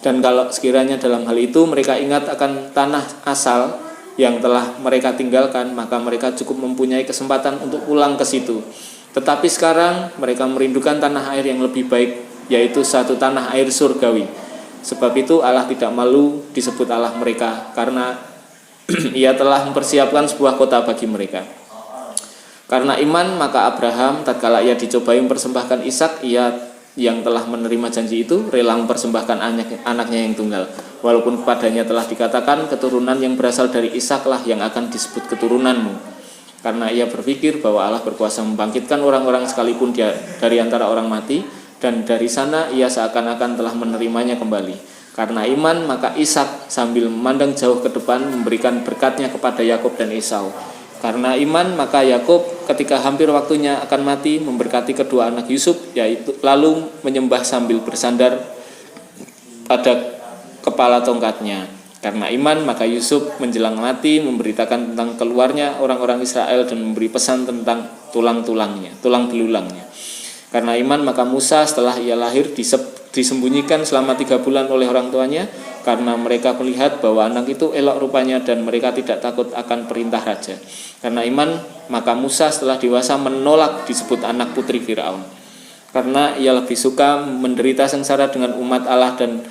Dan kalau sekiranya dalam hal itu mereka ingat akan tanah asal yang telah mereka tinggalkan, maka mereka cukup mempunyai kesempatan untuk pulang ke situ. Tetapi sekarang mereka merindukan tanah air yang lebih baik, yaitu satu tanah air surgawi. Sebab itu Allah tidak malu disebut Allah mereka, karena ia telah mempersiapkan sebuah kota bagi mereka. Karena iman maka Abraham tatkala ia dicobai mempersembahkan Ishak, ia yang telah menerima janji itu rela mempersembahkan anaknya yang tunggal, walaupun kepadanya telah dikatakan keturunan yang berasal dari Ishak-lah yang akan disebut keturunanmu. Karena ia berpikir bahwa Allah berkuasa membangkitkan orang-orang sekalipun dia dari antara orang mati, dan dari sana ia seakan-akan telah menerimanya kembali. Karena iman maka Ishak sambil memandang jauh ke depan memberikan berkatnya kepada Yakub dan Esau. Karena iman maka Yakub ketika hampir waktunya akan mati memberkati kedua anak Yusuf, yaitu lalu menyembah sambil bersandar pada kepala tongkatnya. Karena iman maka Yusuf menjelang mati memberitakan tentang keluarnya orang-orang Israel dan memberi pesan tentang tulang belulangnya. Karena iman maka Musa setelah ia lahir disembunyikan selama 3 bulan oleh orang tuanya, karena mereka melihat bahwa anak itu elok rupanya dan mereka tidak takut akan perintah raja. Karena iman maka Musa setelah dewasa menolak disebut anak putri Firaun, karena ia lebih suka menderita sengsara dengan umat Allah dan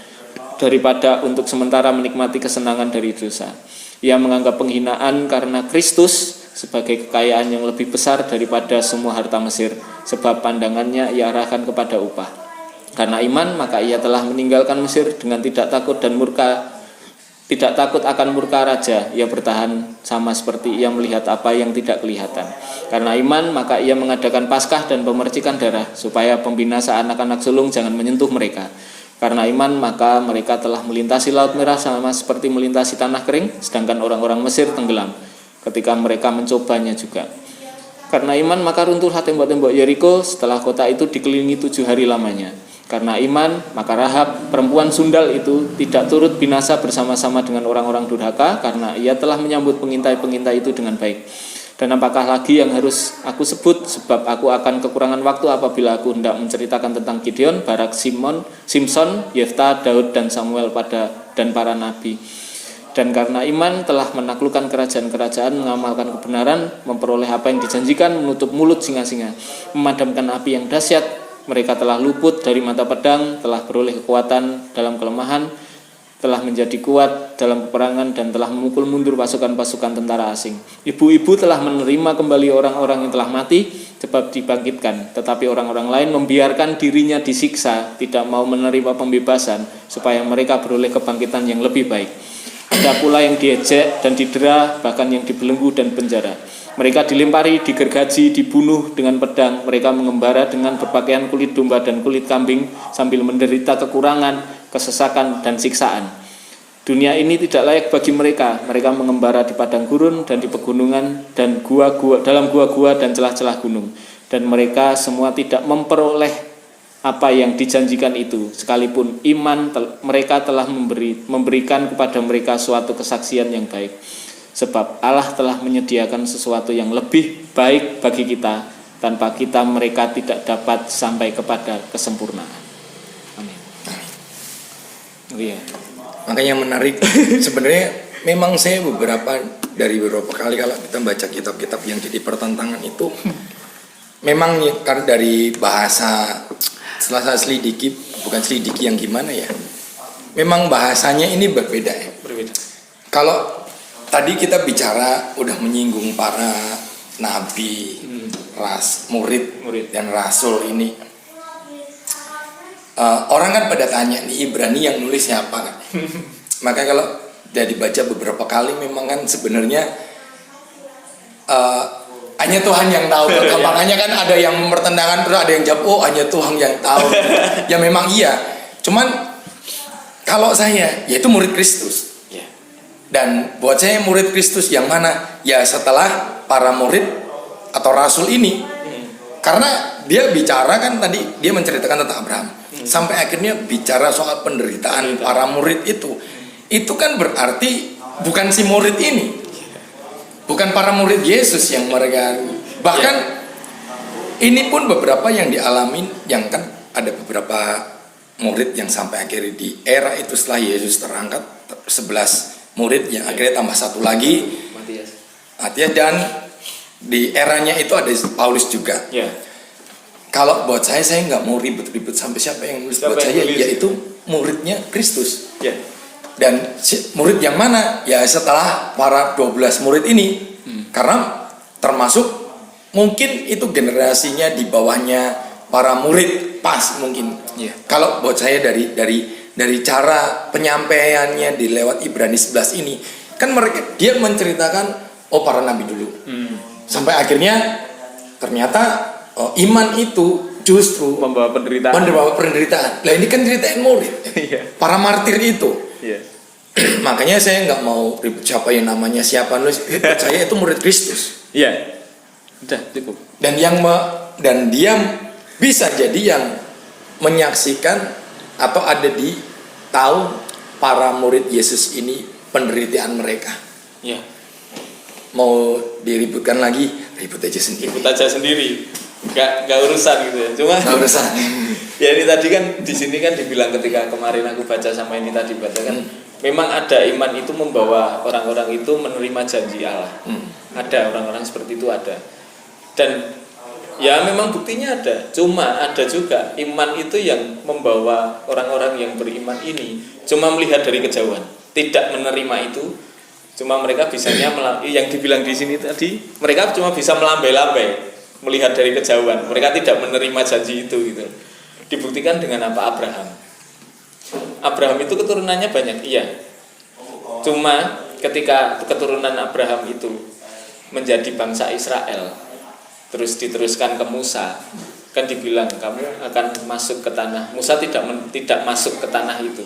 daripada untuk sementara menikmati kesenangan dari dosa. Ia menganggap penghinaan karena Kristus sebagai kekayaan yang lebih besar daripada semua harta Mesir, sebab pandangannya ia arahkan kepada upah. Karena iman maka ia telah meninggalkan Mesir dengan tidak takut akan murka raja. Ia bertahan sama seperti ia melihat apa yang tidak kelihatan. Karena iman maka ia mengadakan Paskah dan pemercikan darah, supaya pembinasa anak-anak sulung jangan menyentuh mereka. Karena iman maka mereka telah melintasi Laut Merah sama seperti melintasi tanah kering, sedangkan orang-orang Mesir tenggelam ketika mereka mencobanya juga. Karena iman maka runtuhlah tembok-tembok Yeriko setelah kota itu dikelilingi 7 hari lamanya. Karena iman maka Rahab perempuan sundal itu tidak turut binasa bersama-sama dengan orang-orang durhaka, karena ia telah menyambut pengintai-pengintai itu dengan baik. Dan apakah lagi yang harus aku sebut, sebab aku akan kekurangan waktu apabila aku hendak menceritakan tentang Gideon, Barak, Simson, Yefta, Daud, dan Samuel dan para nabi. Dan karena iman telah menaklukkan kerajaan-kerajaan, mengamalkan kebenaran, memperoleh apa yang dijanjikan, menutup mulut singa-singa, memadamkan api yang dahsyat. Mereka telah luput dari mata pedang, telah beroleh kekuatan dalam kelemahan, telah menjadi kuat dalam peperangan, dan telah memukul mundur pasukan-pasukan tentara asing. Ibu-ibu telah menerima kembali orang-orang yang telah mati, sebab dibangkitkan. Tetapi orang-orang lain membiarkan dirinya disiksa, tidak mau menerima pembebasan, supaya mereka beroleh kebangkitan yang lebih baik. Ada pula yang diejek dan didera, bahkan yang dibelenggu dan penjara. Mereka dilempari, digergaji, dibunuh dengan pedang. Mereka mengembara dengan berpakaian kulit domba dan kulit kambing, sambil menderita kekurangan, kesesakan, dan siksaan. Dunia ini tidak layak bagi mereka. Mereka mengembara di padang gurun dan di pegunungan dan dalam gua-gua dan celah-celah gunung. Dan mereka semua tidak memperoleh apa yang dijanjikan itu, sekalipun iman mereka telah memberikan kepada mereka suatu kesaksian yang baik. Sebab Allah telah menyediakan sesuatu yang lebih baik bagi kita, tanpa kita mereka tidak dapat sampai kepada kesempurnaan. Amin. Oh iya. Makanya menarik sebenarnya, memang saya beberapa kali kalau kita baca kitab-kitab yang jadi pertentangan itu, memang karena dari bahasa, setelah saya selidiki, bukan selidiki yang gimana ya, memang bahasanya ini berbeda ya. Berbeda. Kalau tadi kita bicara udah menyinggung para nabi, murid dan rasul ini. Orang kan pada tanya nih, Ibrani yang nulis siapa kan? Maka kalau udah dibaca beberapa kali, memang kan sebenarnya hanya Tuhan yang tahu. Makanya kan ada yang mempertentangkan, terus ada yang jawab, oh hanya Tuhan yang tahu. Ya memang iya. Cuman kalau saya, yaitu murid Kristus. Ya. Dan buat saya murid Kristus yang mana? Ya setelah para murid atau rasul ini. Karena dia bicara kan tadi, dia menceritakan tentang Abraham. Sampai akhirnya bicara soal penderitaan para murid itu. Itu kan berarti bukan si murid ini. Bukan para murid Yesus yang mereka. Bahkan ini pun beberapa yang dialamin, yang kan ada beberapa murid yang sampai akhirnya di era itu setelah Yesus terangkat 11 murid yang akhirnya tambah satu lagi Matias, dan di eranya itu ada Paulus juga. Ya. Kalau buat saya nggak mau ribet-ribet sampai siapa yang nulis. Buat saya yaitu muridnya Kristus. Ya. Dan murid yang mana? Ya setelah para 12 murid ini. Karena termasuk mungkin itu generasinya di bawahnya para murid pas mungkin. Yeah. Kalau buat saya dari cara penyampaiannya di lewat Ibrani 11 ini, kan dia menceritakan para nabi dulu. Sampai akhirnya ternyata iman itu justru membawa penderitaan. Lah ini kan ceritain murid. Para martir itu. Yeah. Makanya saya nggak mau ribut siapa yang namanya siapa nulis. Saya itu murid Kristus. Iya. Udah cukup. Dan dia bisa jadi yang menyaksikan atau ada di tahun para murid Yesus ini penderitaan mereka. Iya. Mau diributkan lagi, ribut aja sendiri. Gak urusan gitu ya. Cuma nggak urusan. Ya ini tadi kan di sini kan dibilang ketika kemarin aku baca sama ini tadi baca kan. Memang ada iman itu membawa orang-orang itu menerima janji Allah. Ada orang-orang seperti itu ada. Dan ya memang buktinya ada. Cuma ada juga iman itu yang membawa orang-orang yang beriman ini cuma melihat dari kejauhan, tidak menerima itu. Cuma mereka bisanya yang dibilang di sini tadi, mereka cuma bisa melambai-lambai melihat dari kejauhan. Mereka tidak menerima janji itu gitu. Dibuktikan dengan apa? Abraham itu keturunannya banyak, iya. Cuma ketika keturunan Abraham itu menjadi bangsa Israel, terus diteruskan ke Musa, kan dibilang kamu akan masuk ke tanah. Musa tidak masuk ke tanah itu.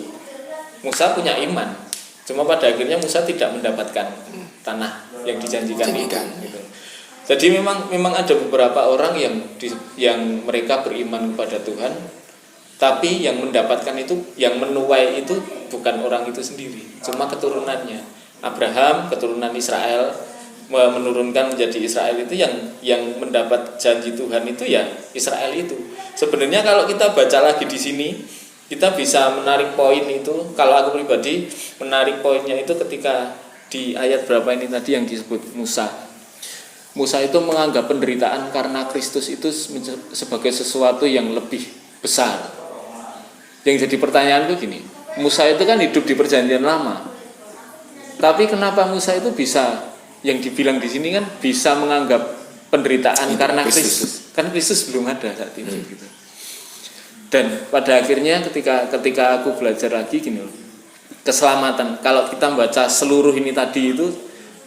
Musa punya iman, cuma pada akhirnya Musa tidak mendapatkan tanah yang dijanjikan itu. Gitu. Jadi memang ada beberapa orang yang mereka beriman kepada Tuhan. Tapi yang mendapatkan itu, yang menuai itu bukan orang itu sendiri, cuma keturunannya. Abraham, keturunan Israel, menurunkan menjadi Israel itu yang mendapat janji Tuhan itu ya Israel itu. Sebenarnya kalau kita baca lagi di sini, kita bisa menarik poin itu. Kalau aku pribadi menarik poinnya itu ketika di ayat berapa ini tadi yang disebut Musa. Musa itu menganggap penderitaan karena Kristus itu sebagai sesuatu yang lebih besar. Yang jadi pertanyaan itu gini, Musa itu kan hidup di perjanjian lama, tapi kenapa Musa itu bisa, yang dibilang di sini kan bisa menganggap penderitaan karena Kristus? Kan Kristus belum ada saat itu gitu. Dan pada akhirnya ketika aku belajar lagi gini loh, keselamatan. Kalau kita baca seluruh ini tadi itu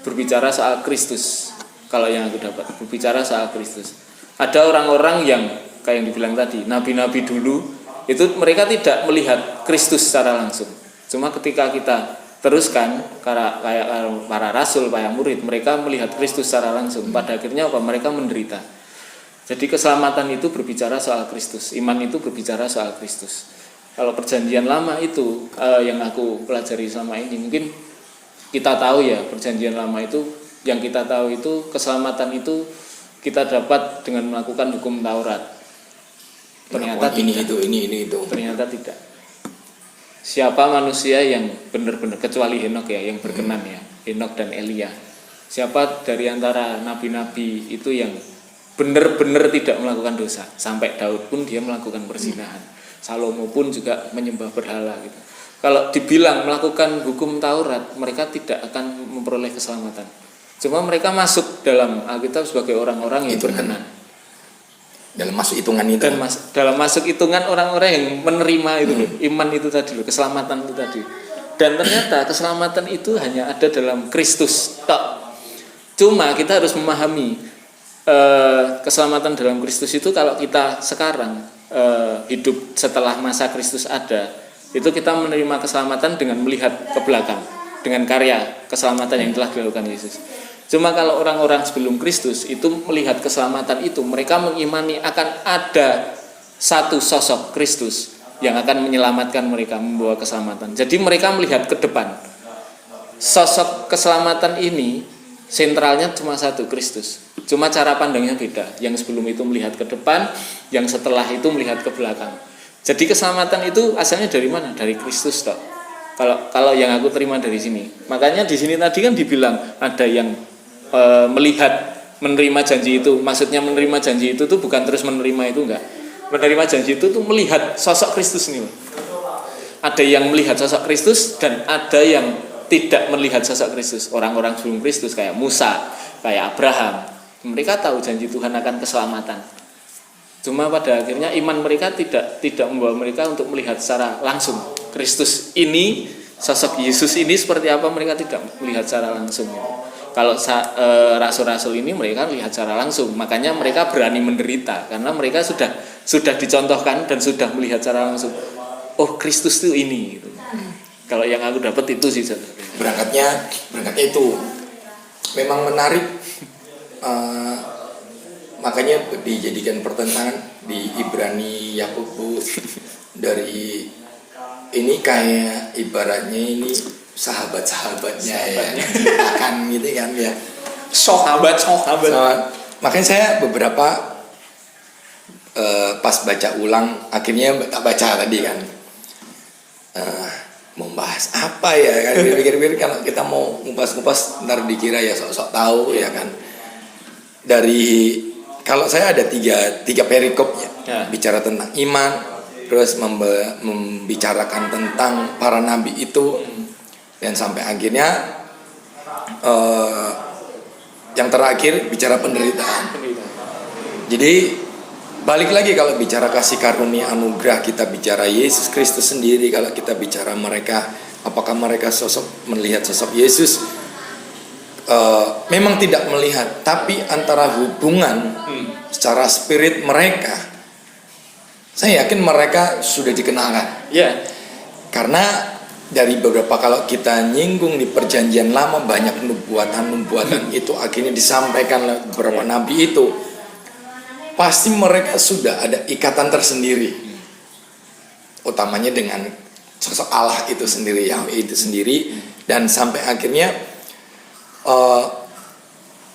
berbicara soal Kristus. Kalau yang aku dapat berbicara soal Kristus. Ada orang-orang yang kayak yang dibilang tadi, nabi-nabi dulu itu mereka tidak melihat Kristus secara langsung. Cuma ketika kita teruskan kayak para rasul, para murid, mereka melihat Kristus secara langsung. Pada akhirnya apa? Mereka menderita. Jadi keselamatan itu berbicara soal Kristus, iman itu berbicara soal Kristus. Kalau perjanjian lama itu yang aku pelajari selama ini, mungkin kita tahu ya, perjanjian lama itu yang kita tahu itu keselamatan itu kita dapat dengan melakukan hukum Taurat. Ternyata ini itu. Ternyata tidak. Siapa manusia yang benar-benar, kecuali Henok ya, yang berkenan ya, Henok dan Elia. Siapa dari antara nabi-nabi itu yang benar-benar tidak melakukan dosa? Sampai Daud pun dia melakukan perzinahan. Salomo pun juga menyembah berhala gitu. Kalau dibilang melakukan hukum Taurat, mereka tidak akan memperoleh keselamatan. Cuma mereka masuk dalam Alkitab sebagai orang-orang yang berkenan. Dalam masuk hitungan itu. Dan dalam masuk hitungan orang-orang yang menerima itu loh, iman itu tadi loh, keselamatan itu tadi. Dan ternyata keselamatan itu hanya ada dalam Kristus tok. Cuma kita harus memahami keselamatan dalam Kristus itu kalau kita sekarang hidup setelah masa Kristus ada, itu kita menerima keselamatan dengan melihat ke belakang, dengan karya keselamatan yang telah dilakukan Yesus. Cuma kalau orang-orang sebelum Kristus itu melihat keselamatan itu, mereka mengimani akan ada satu sosok Kristus yang akan menyelamatkan mereka, membawa keselamatan. Jadi mereka melihat ke depan. Sosok keselamatan ini sentralnya cuma satu, Kristus. Cuma cara pandangnya beda. Yang sebelum itu melihat ke depan, yang setelah itu melihat ke belakang. Jadi keselamatan itu asalnya dari mana? Dari Kristus toh. Kalau yang aku terima dari sini. Makanya di sini tadi kan dibilang ada yang melihat menerima janji itu. Maksudnya menerima janji itu tuh bukan terus menerima itu, enggak. Menerima janji itu tuh melihat sosok Kristus nih. Ada yang melihat sosok Kristus dan ada yang tidak melihat sosok Kristus. Orang-orang sebelum Kristus kayak Musa, kayak Abraham, mereka tahu janji Tuhan akan keselamatan. Cuma pada akhirnya iman mereka tidak membawa mereka untuk melihat secara langsung Kristus ini, sosok Yesus ini seperti apa, mereka tidak melihat secara langsung. Kalau rasul-rasul ini mereka lihat secara langsung, makanya mereka berani menderita karena mereka sudah dicontohkan dan sudah melihat secara langsung. Oh, Kristus itu ini. Gitu. Kalau yang aku dapat itu sih. Berangkatnya itu memang menarik. Makanya dijadikan pertentangan di Ibrani Yakobus dari ini kayak ibaratnya ini sahabat-sahabatnya ya, akan gitu kan ya. Sahabat. Makanya saya beberapa pas baca ulang, akhirnya tak baca tadi kan. Mau bahas apa ya kan, pikir-pikir kalau kita mau ngupas-ngupas ntar dikira ya sok-sok tahu ya kan. Dari kalau saya ada tiga perikop ya, bicara tentang iman, terus membicarakan tentang para nabi itu, dan sampai akhirnya yang terakhir bicara penderitaan. Jadi balik lagi kalau bicara kasih karunia anugerah, kita bicara Yesus Kristus sendiri. Kalau kita bicara mereka, apakah mereka melihat sosok Yesus? Memang tidak melihat, tapi antara hubungan secara spirit mereka, saya yakin mereka sudah dikenalkan. Karena dari beberapa, kalau kita nyinggung di perjanjian lama, banyak nubuatan itu akhirnya disampaikan oleh beberapa nabi itu. Pasti mereka sudah ada ikatan tersendiri, utamanya dengan sosok Allah itu sendiri, Yahweh itu sendiri. Dan sampai akhirnya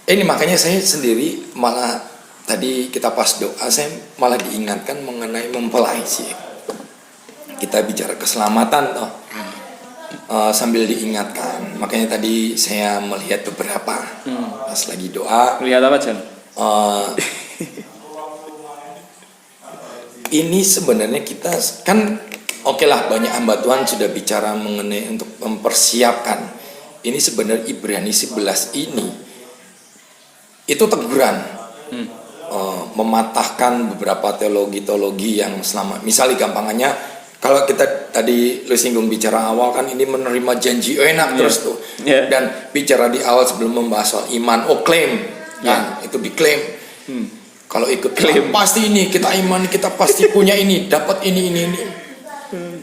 ini makanya saya sendiri malah tadi kita pas doa, saya malah diingatkan mengenai mempelai sih. Kita bicara keselamatan toh, sambil diingatkan. Makanya tadi saya melihat beberapa pas lagi doa. Melihat apa, Jan? Ini sebenarnya kita kan oke lah, banyak hamba Tuhan sudah bicara mengenai untuk mempersiapkan. Ini sebenarnya Ibrani 11 ini itu teguran, mematahkan beberapa teologi yang selama, misalnya gampangannya kalau kita tadi lu singgung bicara awal kan ini menerima janji enak terus tuh, dan bicara di awal sebelum membahas soal iman, klaim kan, itu diklaim. Kalau ikut klaim pasti ini kita iman, kita pasti punya ini, dapat ini.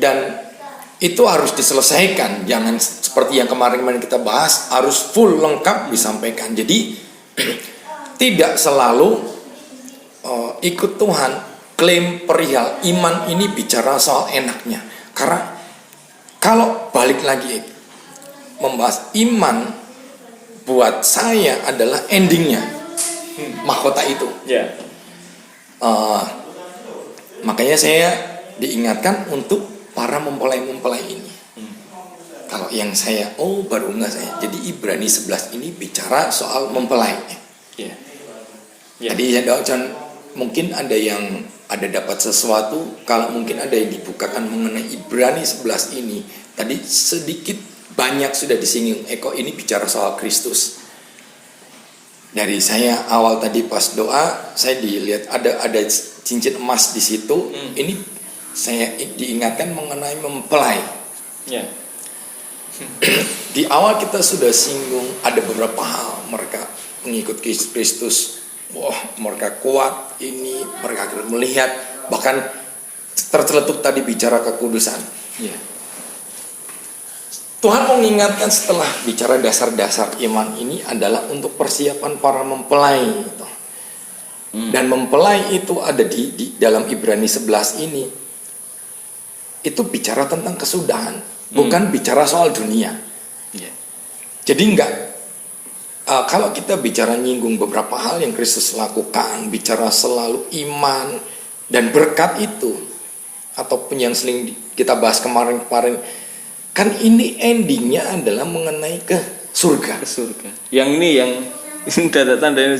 Dan itu harus diselesaikan. Jangan seperti yang kemarin kita bahas, harus full lengkap disampaikan. Jadi tidak selalu ikut Tuhan klaim perihal iman ini bicara soal enaknya. Karena kalau balik lagi membahas iman, buat saya adalah endingnya mahkota itu. Makanya saya diingatkan untuk para mempelai-mempelai ini. Kalau yang saya baru enggak saya. Jadi Ibrani 11 ini bicara soal mempelai. Jadi saya doakan mungkin ada yang dapat sesuatu, kalau mungkin ada yang dibukakan mengenai Ibrani 11 ini. Tadi sedikit banyak sudah disinggung Eko, ini bicara soal Kristus. Dari saya awal tadi pas doa, saya dilihat ada cincin emas di situ. Ini saya diingatkan mengenai mempelai. Di awal kita sudah singgung ada beberapa hal, mereka mengikut Kristus wah mereka kuat, ini mereka akan melihat, bahkan terceletuk tadi bicara kekudusan. Ya. Tuhan mau mengingatkan setelah bicara dasar-dasar iman ini adalah untuk persiapan para mempelai gitu. Dan mempelai itu ada di dalam Ibrani 11 ini. Itu bicara tentang kesudahan, bukan bicara soal dunia. Ya. Jadi enggak, kalau kita bicara nyinggung beberapa hal yang Kristus lakukan, bicara selalu iman dan berkat itu, ataupun yang sering kita bahas kemarin-kemarin, kan ini endingnya adalah mengenai ke surga. Ke surga. Yang ini yang udah ada tandanya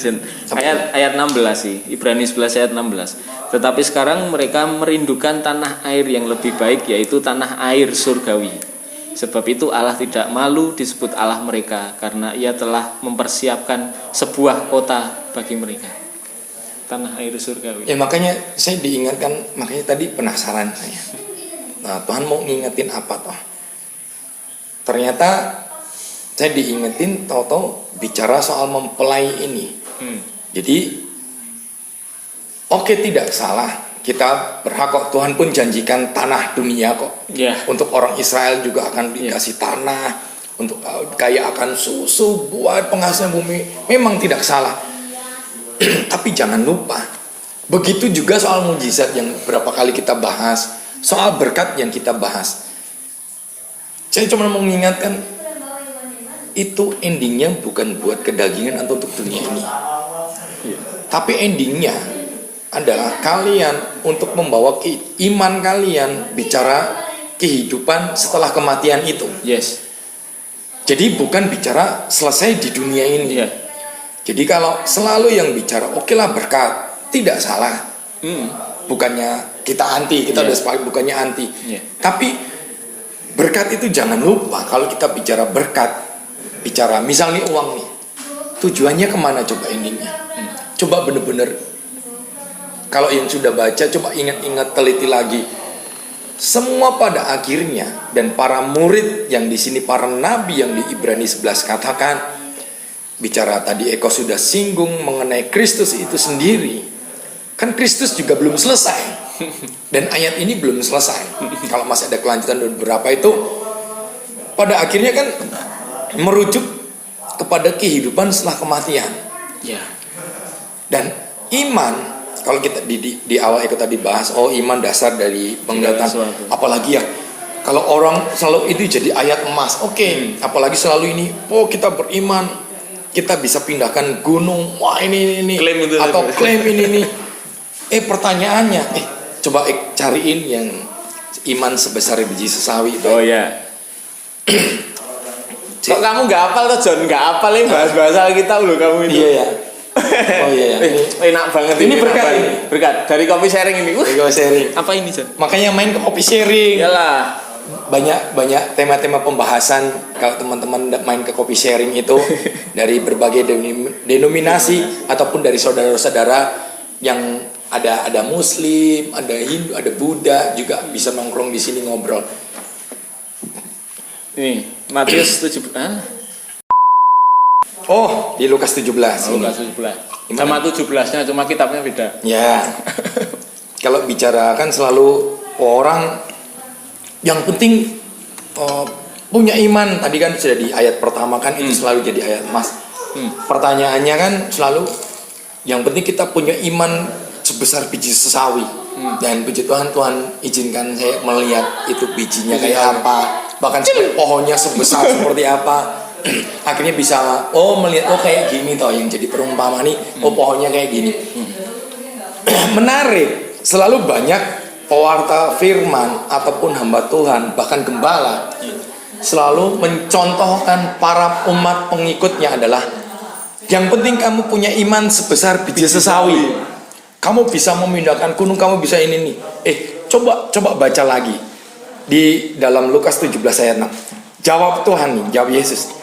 ayat 16 sih, Ibrani 11 ayat 16. Tetapi sekarang mereka merindukan tanah air yang lebih baik, yaitu tanah air surgawi. Sebab itu Allah tidak malu disebut Allah mereka, karena Ia telah mempersiapkan sebuah kota bagi mereka. Tanah air surgawi. Ya makanya saya diingatkan, makanya tadi penasaran saya. Nah, Tuhan mau ngingetin apa toh? Ternyata saya diingetin tahu-tahu bicara soal mempelai ini. Jadi oke, tidak salah, kita berhak kok, Tuhan pun janjikan tanah dunia kok. Untuk orang Israel juga akan dikasih tanah, untuk kaya akan susu, buah, penghasil bumi. Memang tidak salah. Tapi jangan lupa, begitu juga soal mujizat yang berapa kali kita bahas, soal berkat yang kita bahas. Saya cuma mau mengingatkan, itu endingnya bukan buat kedagingan atau untuk dunia ini. Tapi endingnya adalah kalian untuk membawa iman kalian bicara kehidupan setelah kematian itu. Yes. Jadi bukan bicara selesai di dunia ini. Jadi kalau selalu yang bicara oke lah berkat, tidak salah. Bukannya kita anti, kita udah sepakat bukannya anti. Tapi berkat itu jangan lupa, kalau kita bicara berkat, bicara misalnya uang nih, tujuannya kemana coba endingnya? Coba bener-bener, kalau yang sudah baca coba ingat-ingat, teliti lagi. Semua pada akhirnya, dan para murid yang di sini, para nabi yang di Ibrani 11 katakan, bicara tadi Eko sudah singgung mengenai Kristus itu sendiri. Kan Kristus juga belum selesai. Dan ayat ini belum selesai. Kalau masih ada kelanjutan beberapa itu, pada akhirnya kan merujuk kepada kehidupan setelah kematian. Dan iman, kalau kita di awal itu tadi bahas, iman dasar dari penglihatan. Apalagi ya, kalau orang selalu itu jadi ayat emas. Apalagi selalu ini, kita beriman, kita bisa pindahkan gunung, wah ini klaim itu, atau klaim ini. Pertanyaannya, coba cariin yang iman sebesar biji sesawi. Kok kamu nggak hafal tuh John? Nggak hafal ini bahasa kita loh kamu itu. Iya. Enak banget ini berkat dari kopi sharing ini. Kopi sharing. Apa ini John? Makanya main ke kopi sharing. Iyalah. Banyak tema-tema pembahasan kalau teman-teman main ke kopi sharing itu dari berbagai denominasi ataupun dari saudara-saudara yang ada Muslim, ada Hindu, ada Buddha, juga bisa nongkrong di sini ngobrol. Ini Matius 7. Di Lukas 17. Lukas 17. Sama 17-nya, cuma kitabnya beda. Ya. Kalau bicara kan selalu orang yang penting punya iman. Tadi kan sudah di ayat pertama kan itu selalu jadi ayat emas. Pertanyaannya kan selalu yang penting kita punya iman sebesar biji sesawi. Dan puji Tuhan, Tuhan izinkan saya melihat itu bijinya kayak apa, bahkan pohonnya sebesar seperti apa. Akhirnya bisa melihat kayak gini toh yang jadi perumpamaan nih. Pohonnya kayak gini. Menarik, selalu banyak pewarta firman ataupun hamba Tuhan, bahkan gembala selalu mencontohkan para umat pengikutnya adalah yang penting kamu punya iman sebesar biji sesawi. Kamu bisa memindahkan gunung, kamu bisa ini nih. Coba baca lagi di dalam Lukas 17 ayat 6. Jawab Tuhan nih, jawab Yesus.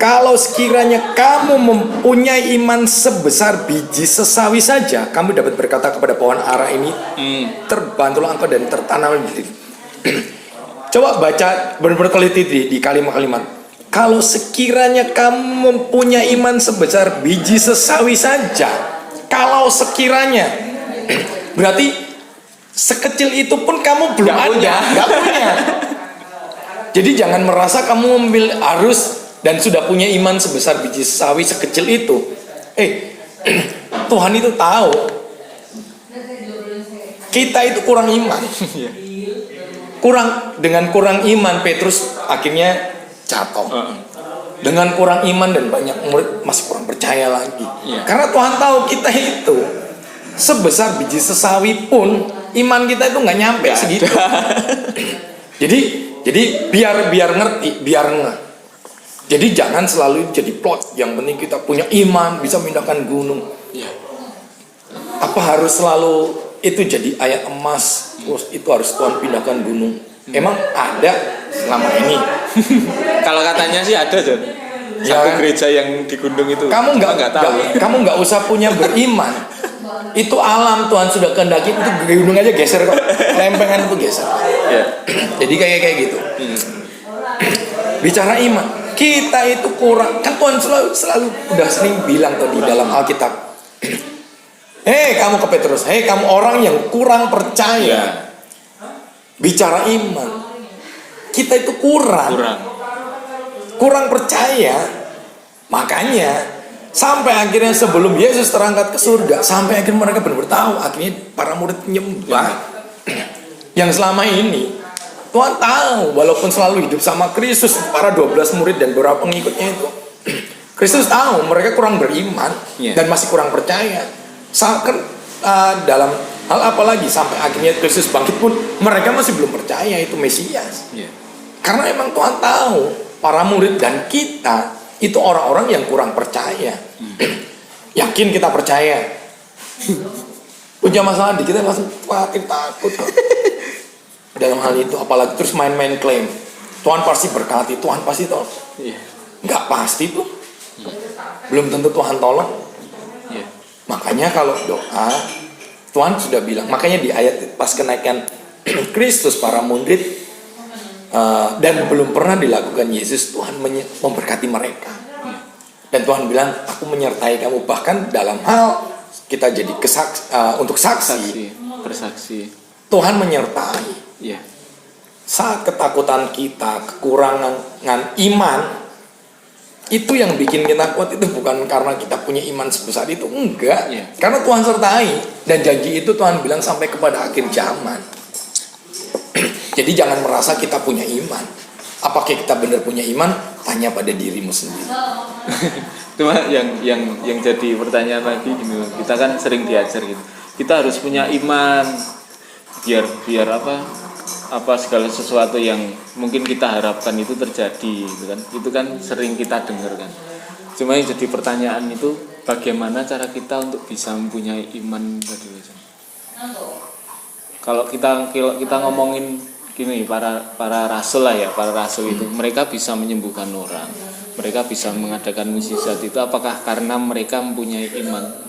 Kalau sekiranya kamu mempunyai iman sebesar biji sesawi saja, kamu dapat berkata kepada pohon ara ini, terbantulah engkau dan tertanam. Coba baca benar-benar teliti di kalimat-kalimat. Kalau sekiranya kamu mempunyai iman sebesar biji sesawi saja, Kalau sekiranya berarti sekecil itu pun kamu belum nggak punya. Jadi jangan merasa kamu harus dan sudah punya iman sebesar biji sawi sekecil itu. Tuhan itu tahu kita itu kurang iman. Dengan kurang iman Petrus akhirnya jatuh. Dengan kurang iman dan banyak murid masih kurang percaya lagi. Karena Tuhan tahu kita itu sebesar biji sesawi pun iman kita itu nggak nyampe segitu. Jadi biar ngerti, biar nggak. Jadi jangan selalu jadi plot. Yang penting kita punya iman bisa memindahkan gunung. Apa harus selalu itu jadi ayat emas? Terus itu harus Tuhan pindahkan gunung. Emang ada selama ini? Kalau katanya sih ada, John. Satu gereja yang di gunung itu. Kamu nggak tahu. Kamu nggak usah punya beriman. Itu alam Tuhan sudah kehendaki, itu gunung aja geser kok. Lempengan itu geser. Jadi kayak gitu. Bicara iman, kita itu kurang. Kan Tuhan selalu udah sering bilang tadi dalam Alkitab. Kamu ke Petrus, kamu orang yang kurang percaya. Bicara iman, kita itu kurang percaya. Makanya sampai akhirnya sebelum Yesus terangkat ke surga, sampai akhirnya mereka benar-benar tahu. Akhirnya para murid menyembah. Yang selama ini Tuhan tahu, walaupun selalu hidup sama Kristus, para 12 murid dan beberapa pengikutnya itu, Kristus tahu mereka kurang beriman dan masih kurang percaya. Dalam hal apa lagi sampai akhirnya Kristus bangkit pun mereka masih belum percaya itu Mesias. Karena emang Tuhan tahu para murid dan kita itu orang-orang yang kurang percaya. Yakin kita percaya. Punya masalah dikit langsung takut. Dalam hal itu apalagi terus main-main klaim. Tuhan pasti berkati, Tuhan pasti tolong. Nggak pasti tuh. Belum tentu Tuhan tolong. Makanya kalau doa Tuhan sudah bilang, makanya di ayat pas kenaikan Kristus para murid dan belum pernah dilakukan Yesus, Tuhan memberkati mereka. Dan Tuhan bilang, aku menyertai kamu bahkan dalam hal kita jadi untuk bersaksi. Tuhan menyertai. Saat ketakutan kita, kekurangan iman, itu yang bikin kita kuat itu bukan karena kita punya iman sebesar itu, enggak. Karena Tuhan sertai dan janji itu Tuhan bilang sampai kepada akhir zaman. Jadi jangan merasa kita punya iman. Apakah kita benar punya iman? Tanya pada dirimu sendiri. Cuma yang jadi pertanyaan lagi gini, kita kan sering diajar gitu. Kita harus punya iman biar apa segala sesuatu yang mungkin kita harapkan itu terjadi gitu kan. Itu kan sering kita dengar kan. Cuma yang jadi pertanyaan itu bagaimana cara kita untuk bisa mempunyai iman tadi. Kalau kita ngomongin gini, para rasul lah ya, para rasul itu mereka bisa menyembuhkan orang, mereka bisa mengadakan mukjizat itu apakah karena mereka mempunyai iman?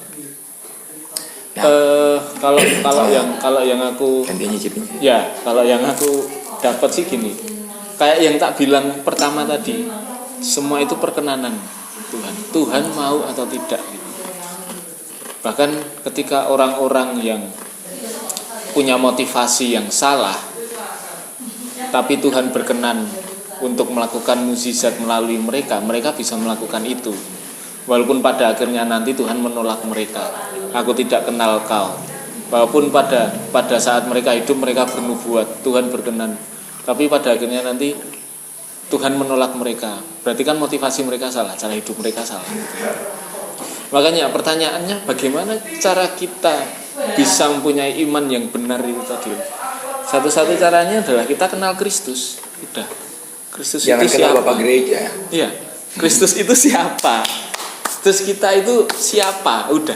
Kalau yang aku dapat sih gini, kayak yang tak bilang pertama tadi, semua itu perkenanan Tuhan mau atau tidak gitu. Bahkan ketika orang-orang yang punya motivasi yang salah, tapi Tuhan berkenan untuk melakukan mukjizat melalui mereka bisa melakukan itu. Walaupun pada akhirnya nanti Tuhan menolak mereka. Aku tidak kenal kau. Walaupun pada saat mereka hidup mereka bernubuat, Tuhan berkenan. Tapi pada akhirnya nanti Tuhan menolak mereka. Berarti kan motivasi mereka salah, cara hidup mereka salah. Makanya pertanyaannya bagaimana cara kita bisa mempunyai iman yang benar itu tadi. Satu-satu caranya adalah kita kenal Kristus. Udah. Kristus jangan itu kenal siapa? Bapak gereja. Iya. Kristus itu siapa? Terus kita itu siapa? Udah.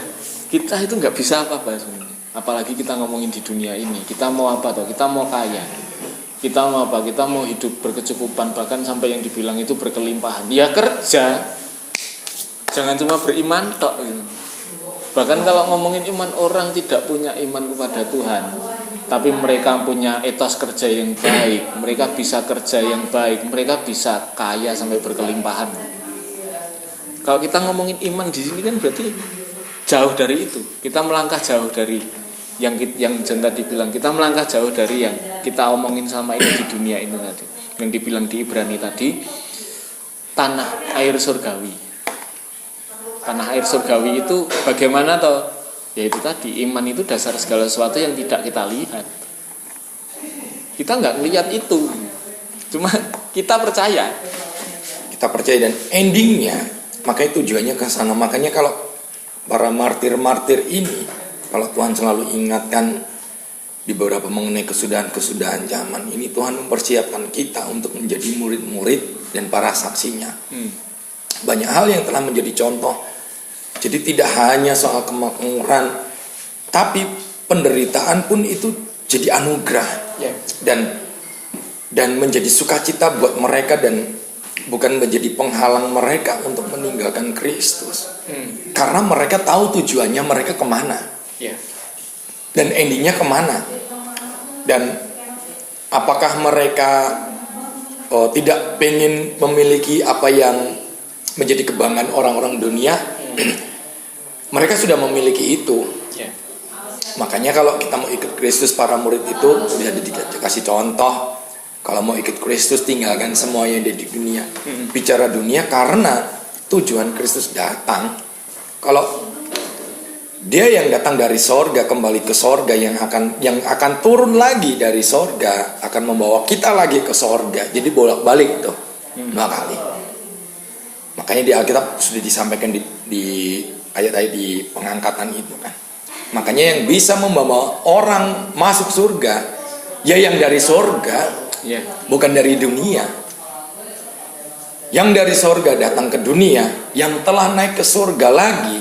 Kita itu nggak bisa apa-apa sebenarnya. Apalagi kita ngomongin di dunia ini. Kita mau apa toh? Kita mau kaya. Kita mau apa? Kita mau hidup berkecukupan, bahkan sampai yang dibilang itu berkelimpahan. Ya kerja. Jangan cuma beriman tok gitu. Bahkan kalau ngomongin iman, orang tidak punya iman kepada Tuhan, tapi mereka punya etos kerja yang baik, mereka bisa kerja yang baik, mereka bisa kaya sampai berkelimpahan. Kalau kita ngomongin iman di sini kan berarti jauh dari itu. Kita melangkah jauh dari yang Jen tadi bilang, kita melangkah jauh dari yang kita omongin sama ini di dunia ini tadi. Yang dibilang di Ibrani tadi, tanah air surgawi. Tanah air surgawi itu bagaimana toh? Ya itu tadi, iman itu dasar segala sesuatu yang tidak kita lihat. Kita nggak lihat itu, cuma kita percaya. Kita percaya, dan endingnya makanya tujuannya ke sana. Makanya kalau para martir-martir ini, kalau Tuhan selalu ingatkan di beberapa mengenai kesudahan-kesudahan zaman ini, Tuhan mempersiapkan kita untuk menjadi murid-murid dan para saksinya. Banyak hal yang telah menjadi contoh. Jadi tidak hanya soal kemakmuran, tapi penderitaan pun itu jadi anugerah, dan menjadi sukacita buat mereka, dan bukan menjadi penghalang mereka untuk meninggalkan Kristus. Karena mereka tahu tujuannya mereka kemana, dan endingnya kemana. Dan apakah mereka tidak pengen memiliki apa yang menjadi kebanggaan orang-orang dunia? Mereka sudah memiliki itu. Makanya kalau kita mau ikut Kristus, para murid itu bisa dikasih contoh. Kalau mau ikut Kristus, tinggalkan semua yang ada di dunia. Bicara dunia karena tujuan Kristus datang. Kalau Dia yang datang dari sorga kembali ke sorga, yang akan turun lagi dari sorga akan membawa kita lagi ke sorga. Jadi bolak-balik tuh 2 kali. Makanya di Alkitab sudah disampaikan di ayat-ayat di pengangkatan itu kan. Makanya yang bisa membawa orang masuk surga, ya yang dari sorga, bukan dari dunia. Yang dari sorga datang ke dunia, yang telah naik ke surga lagi,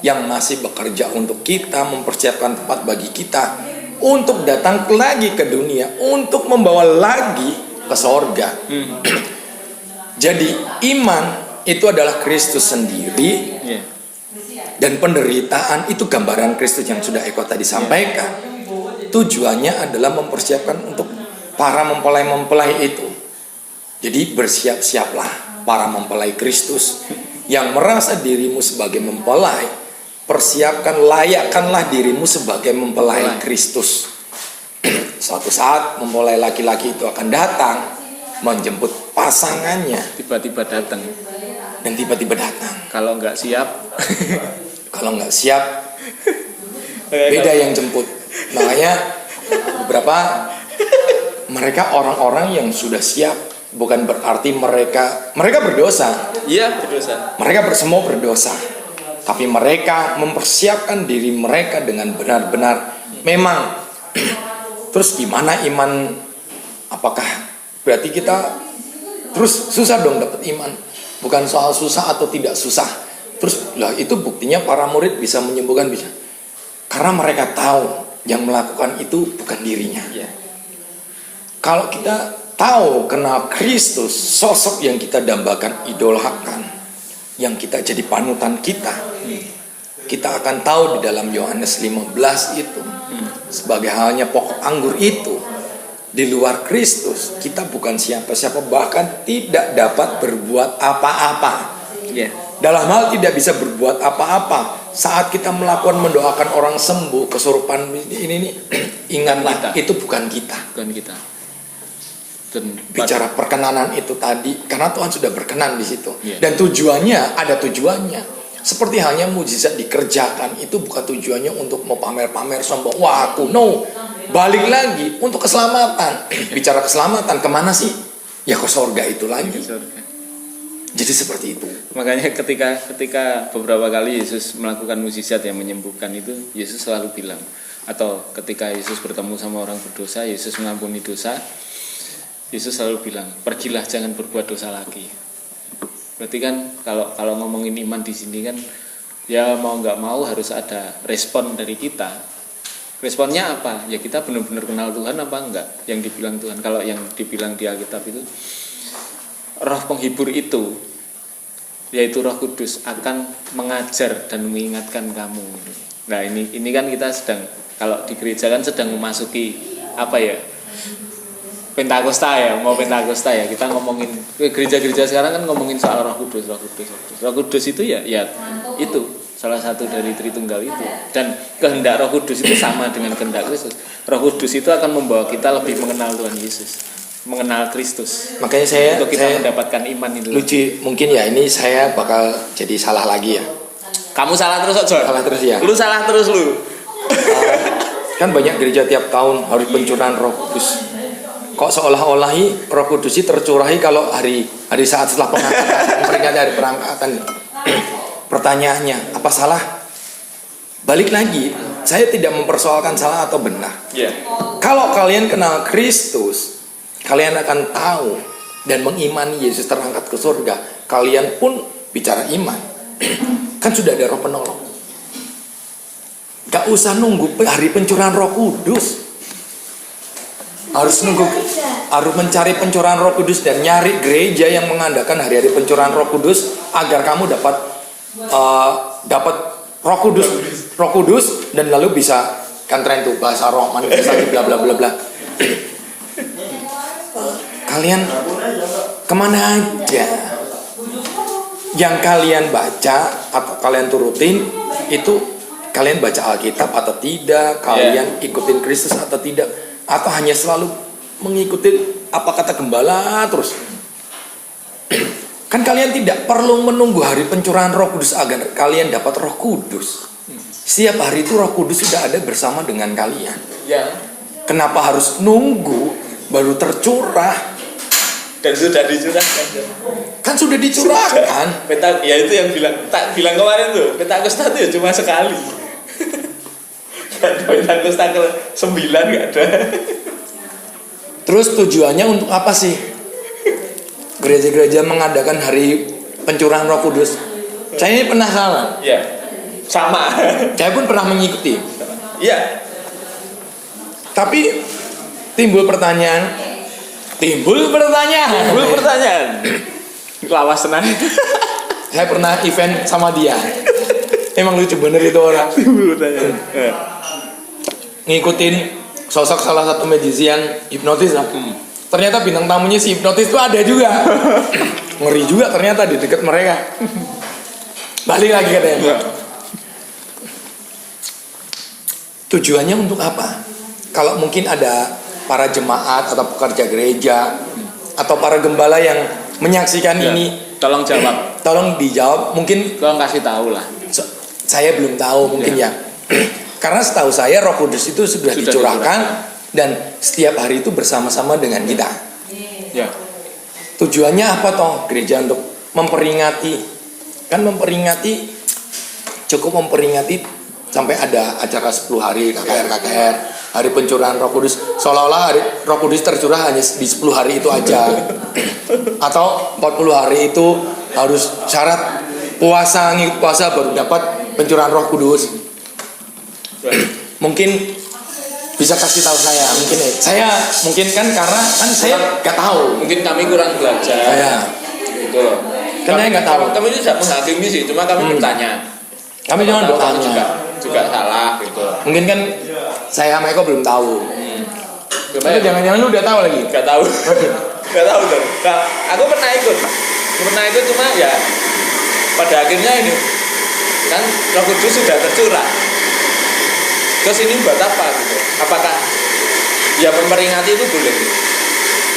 yang masih bekerja untuk kita, mempersiapkan tempat bagi kita untuk datang lagi ke dunia, untuk membawa lagi ke sorga. Jadi iman itu adalah Kristus sendiri, dan penderitaan itu gambaran Kristus yang sudah Eko tadi sampaikan. Tujuannya adalah mempersiapkan untuk para mempelai-mempelai itu. Jadi bersiap-siaplah para mempelai Kristus yang merasa dirimu sebagai mempelai. Persiapkan, layakkanlah dirimu sebagai mempelai Kristus. Suatu saat mempelai laki-laki itu akan datang menjemput pasangannya. Tiba-tiba datang. Dan tiba-tiba datang. Kalau nggak siap, kalau nggak siap, beda yang jemput. Makanya beberapa mereka orang-orang yang sudah siap, bukan berarti mereka berdosa. Iya, berdosa. Mereka semua berdosa. Tapi mereka mempersiapkan diri mereka dengan benar-benar. Memang terus gimana iman? Apakah berarti kita terus susah dong dapat iman? Bukan soal susah atau tidak susah. Terus lah itu buktinya para murid bisa menyembuhkan, bisa. Karena mereka tahu yang melakukan itu bukan dirinya. Kalau kita tahu kenal Kristus, sosok yang kita dambakan, idolakan, yang kita jadi panutan kita akan tahu di dalam Yohanes 15 itu, sebagai halnya pokok anggur itu, di luar Kristus kita bukan siapa-siapa, bahkan tidak dapat berbuat apa-apa. Dalam hal tidak bisa berbuat apa-apa, saat kita melakukan mendoakan orang sembuh, kesurupan ini ingatlah itu bukan kita. Dan bicara perkenanan itu tadi, karena Tuhan sudah berkenan di situ. Dan tujuannya, ada tujuannya. Seperti halnya mujizat dikerjakan, itu bukan tujuannya untuk mau pamer-pamer sombong. Wah aku, no. Balik lagi untuk keselamatan. Bicara keselamatan, kemana sih? Ya ke sorga itu lagi. Jadi seperti itu. Makanya ketika beberapa kali Yesus melakukan mujizat yang menyembuhkan itu, Yesus selalu bilang, atau ketika Yesus bertemu sama orang berdosa, Yesus mengampuni dosa, Yesus selalu bilang, pergilah, jangan berbuat dosa lagi. Berarti kan kalau ngomongin iman di sini kan, ya mau nggak mau harus ada respon dari kita. Responnya apa? Ya kita benar-benar kenal Tuhan apa enggak? Yang dibilang Tuhan, kalau yang dibilang di Alkitab itu, Roh penghibur itu, yaitu Roh Kudus, akan mengajar dan mengingatkan kamu. Nah ini kan kita sedang, kalau di gereja kan sedang memasuki apa ya, Pentakosta ya, mau Pentakosta ya. Kita ngomongin gereja-gereja sekarang kan ngomongin soal Roh Kudus. Roh Kudus itu ya itu salah satu dari Tritunggal itu. Dan kehendak Roh Kudus itu sama dengan kehendak Kristus. Roh Kudus itu akan membawa kita lebih mengenal Tuhan Yesus, mengenal Kristus. Makanya saya untuk kita mendapatkan iman itu. Lucu, mungkin ya ini saya bakal jadi salah lagi ya. Kamu salah terus, John. Salah terus ya. Lu salah terus lu. Kan banyak gereja tiap tahun harus pencurahan Roh Kudus. Kok seolah-olah Roh Kudus tercurahi kalau hari saat setelah pengangkatan, memperingati hari pengangkatan. Pertanyaannya, apa salah? Balik lagi, saya tidak mempersoalkan salah atau benar. Yeah. Kalau kalian kenal Kristus, kalian akan tahu dan mengimani Yesus terangkat ke surga. Kalian pun bicara iman. Kan sudah ada Roh Penolong. Gak usah nunggu hari pencurahan Roh Kudus. Harus mencari pencurahan Roh Kudus dan nyari gereja yang mengadakan hari-hari pencurahan Roh Kudus agar kamu dapat Roh Kudus dan lalu bisa kan tren tuh bahasa roh manifestasi bla bla bla bla. Kalian kemana aja yang kalian baca atau kalian turutin itu, kalian baca Alkitab atau tidak, kalian ikutin Kristus atau tidak, atau hanya selalu mengikuti apa kata gembala terus. Kan kalian tidak perlu menunggu hari pencurahan Roh Kudus agar kalian dapat Roh Kudus. Setiap hari itu Roh Kudus sudah ada bersama dengan kalian. Ya. Kenapa harus nunggu baru tercurah? Dan sudah dicurahkan. Kan sudah dicurahkan. Ya itu yang tak bilang kemarin tuh, Pentakosta itu ya cuma sekali. Pentakosta ke 9 nggak ada. Terus tujuannya untuk apa sih? Gereja-gereja mengadakan hari pencurahan Roh Kudus. Saya ini penasaran. Ya, sama. Saya pun pernah mengikuti. Iya. Tapi timbul pertanyaan. Lawas tenang. Saya pernah event sama dia. Emang lucu bener itu orang. Timbul pertanyaan. Ngikutin sosok salah satu magician hipnotis lah. Ternyata bintang tamunya si hipnotis itu ada juga. Ngeri juga ternyata di dekat mereka. Balik lagi katanya. Tujuannya untuk apa? Kalau mungkin ada para jemaat atau pekerja gereja atau para gembala yang menyaksikan ini, tolong jawab. Tolong dijawab. Mungkin tolong kasih tahu lah. Saya belum tahu mungkin ya. Karena setahu saya Roh Kudus itu sudah dicurahkan. Dan setiap hari itu bersama-sama dengan kita. Ya. Tujuannya apa toh gereja untuk memperingati? Kan memperingati, cukup memperingati sampai ada acara 10 hari KKR, hari pencurahan Roh Kudus. Seolah-olah hari Roh Kudus tercurah hanya di 10 hari itu aja. Atau 40 hari itu harus syarat puasa, ngikut puasa baru dapat pencurahan Roh Kudus. Mungkin bisa kasih tahu saya mungkin kan karena kan saya nggak tahu, mungkin kami kurang belajar gitu loh. Kan saya nggak tahu, kami itu tidak menghakimi sih, cuma kami bertanya. Kami cuma bertanya juga salah gitu. Mungkin kan saya sama Eko belum tahu. Tapi jangan-jangan lu udah tahu lagi? Nggak tahu. Nggak tahu dong. Aku pernah ikut cuma ya pada akhirnya ini kan Roh Kudus sudah tercurah. Terus ini buat apa gitu? Apakah ya memperingati itu boleh?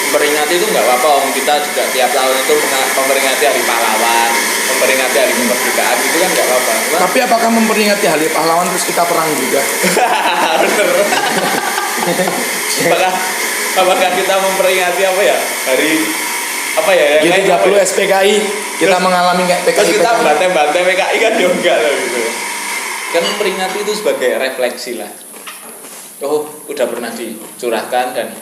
Memperingati itu nggak apa-apa. Kita juga tiap tahun itu memperingati hari pahlawan, memperingati hari kemerdekaan itu kan nggak apa-apa. Tapi apakah memperingati hari pahlawan terus kita perang juga? Bener. apakah kita memperingati apa ya? Hari apa ya? G30 SPKI kita mengalami kayak PKI. Terus kita bantai-bantai PKI kan ya enggak lah gitu. Kan memperingati itu sebagai refleksi lah. Oh, udah pernah dicurahkan dan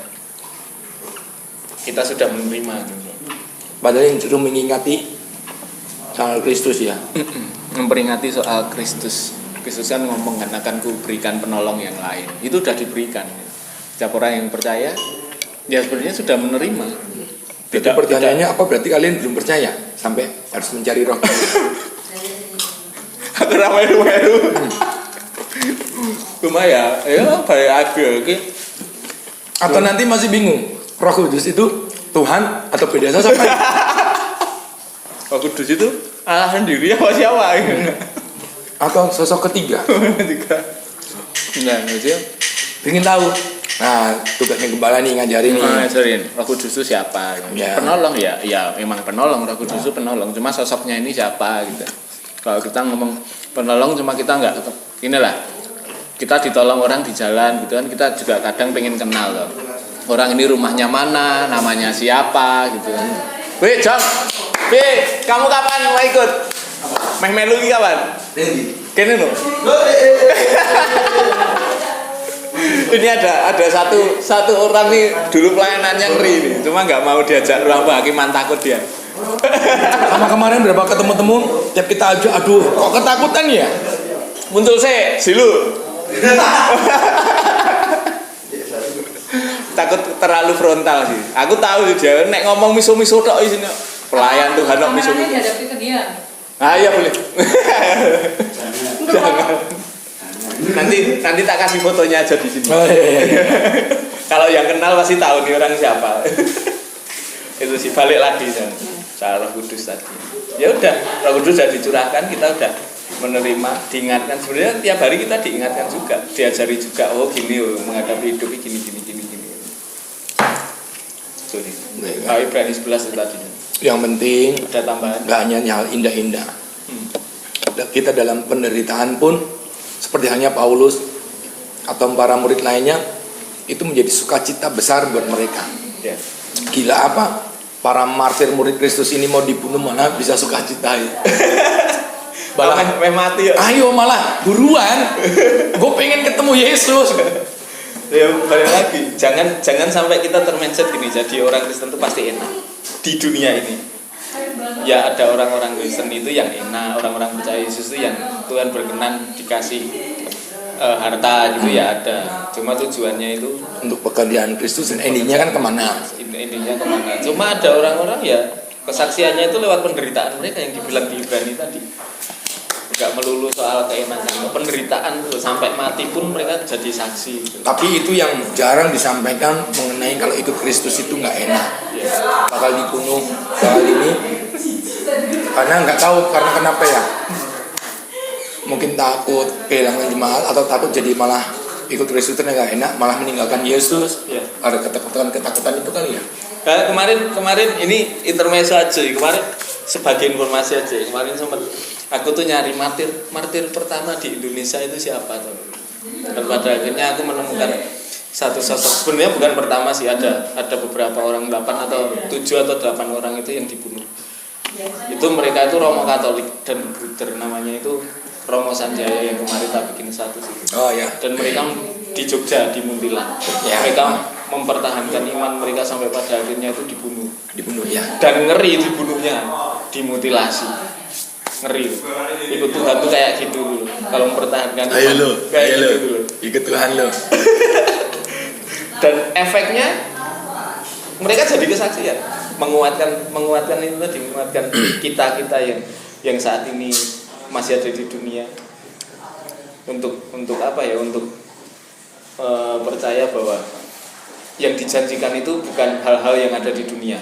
kita sudah menerima gitu. Padahal yang justru mengingati soal Kristus ya. Memperingati soal Kristus. Kristus kan ngomong kan akan kuberikan penolong yang lain. Itu udah diberikan. Setiap orang yang percaya ya sebenarnya sudah menerima. Jadi pertanyaannya apa berarti kalian belum percaya sampai harus mencari Roh Kudus? Aku ramai-ramai. Cuma ya baik aja oke. Atau nanti masih bingung Roh Kudus itu Tuhan atau beda sosok? Roh Kudus itu Allah sendiri apa siapa? atau sosok ketiga? Nah, itu Pengen tahu. Nah, tugasnya gembala nih ngajarin nih. ngajarin Roh Kudus itu siapa? Ya. Penolong ya, memang penolong. Roh Kudus itu penolong. Cuma sosoknya ini siapa gitu. Kalau kita ngomong penolong cuma kita nggak inilah. Kita ditolong orang di jalan gitu kan, kita juga kadang pengen kenal loh. Orang ini rumahnya mana, namanya siapa gitu kan. Wih, Jong. Wih, kamu kapan mau ikut? Meh melu iki kapan? Kene lho. Ini ada satu orang nih dulu pelayanannya ngeri nih, cuma nggak mau diajak ruang kehakiman, takut dia. Sama kemarin berapa ketemu-temu, tiap kita ajak, aduh, kok ketakutan ya? Muncul silu. Takut terlalu frontal sih. Aku tahu sih dia nek ngomong miso-miso tok isine. Pelayan Tuhan kok miso-miso. Dihadapi ke dia. Ah iya boleh. Jangan. Nanti tak kasih fotonya aja di sini. Oh, iya. Kalau yang kenal pasti tahu nih orang siapa. Itu sih balik lagi soal Roh Kudus tadi. Ya udah, Roh Kudus sudah dicurahkan, kita udah menerima, diingatkan. Sebenarnya tiap hari kita diingatkan juga, diajari juga. Oh gini, menghadapi hidup gini. Sorry. Ibrani 11 itu tadi. Yang penting Ada tambahan. nggak hanya hal indah-indah. Kita dalam penderitaan pun seperti halnya Paulus atau para murid lainnya itu menjadi sukacita besar buat mereka. Ya. Gila apa? Para martir murid Kristus ini mau dibunuh mana bisa sukacita ya? Malah mati ya. ayo malah buruan. Gue pengen ketemu Yesus. Ya balik lagi. Jangan sampai kita termindset gini. Jadi orang Kristen itu pasti enak di dunia ini. Ya ada orang-orang Kristen itu yang enak, orang-orang percaya Yesus itu yang Tuhan berkenan dikasih harta gitu ya ada. Cuma tujuannya itu Untuk pekerjaan Kristus dan endingnya kan kemana? intinya kemana? Cuma ada orang-orang ya kesaksiannya itu lewat penderitaan mereka yang dibilang di Ibrani tadi. Enggak melulu soal keenakan, penderitaan tuh sampai mati pun mereka jadi saksi. Gitu. Tapi itu yang jarang disampaikan mengenai kalau ikut Kristus itu nggak enak. Ya. Bakal dibunuh, bakal ini. Karena nggak tahu karena kenapa ya? Mungkin takut kehilangan jemaat atau takut jadi malah ikut Kristus itu nggak enak, malah meninggalkan Yesus. Ya. Ada ketakutan itu kali ya. Kemarin ini intermezzo aja. Kemarin sebagai informasi aja. Kemarin sempat aku tuh nyari martir pertama di Indonesia itu siapa tuh. Dan pada akhirnya aku menemukan satu sosok. Sebenarnya bukan pertama sih, ada beberapa orang 8 atau 7 atau 8 orang itu yang dibunuh. Itu mereka itu Romo Katolik dan Buder, namanya itu Romo Sanjaya yang kemarin tak bikin satu sih. Oh ya. Dan mereka di Jogja, di Muntilan. Ya. Mereka mempertahankan iman mereka sampai pada akhirnya itu dibunuh. Dibunuh ya. Dan ngeri dibunuhnya, dimutilasi. Ngeri. Ikut Tuhan tuh kayak gitu dulu. Kalau mempertahankan iman kayak gitu dulu. Ikut Tuhan lo. Dan efeknya mereka jadi kesaksian, menguatkan itu tadi, menguatkan kita yang saat ini masih ada di dunia untuk apa ya, untuk percaya bahwa yang dijanjikan itu bukan hal-hal yang ada di dunia,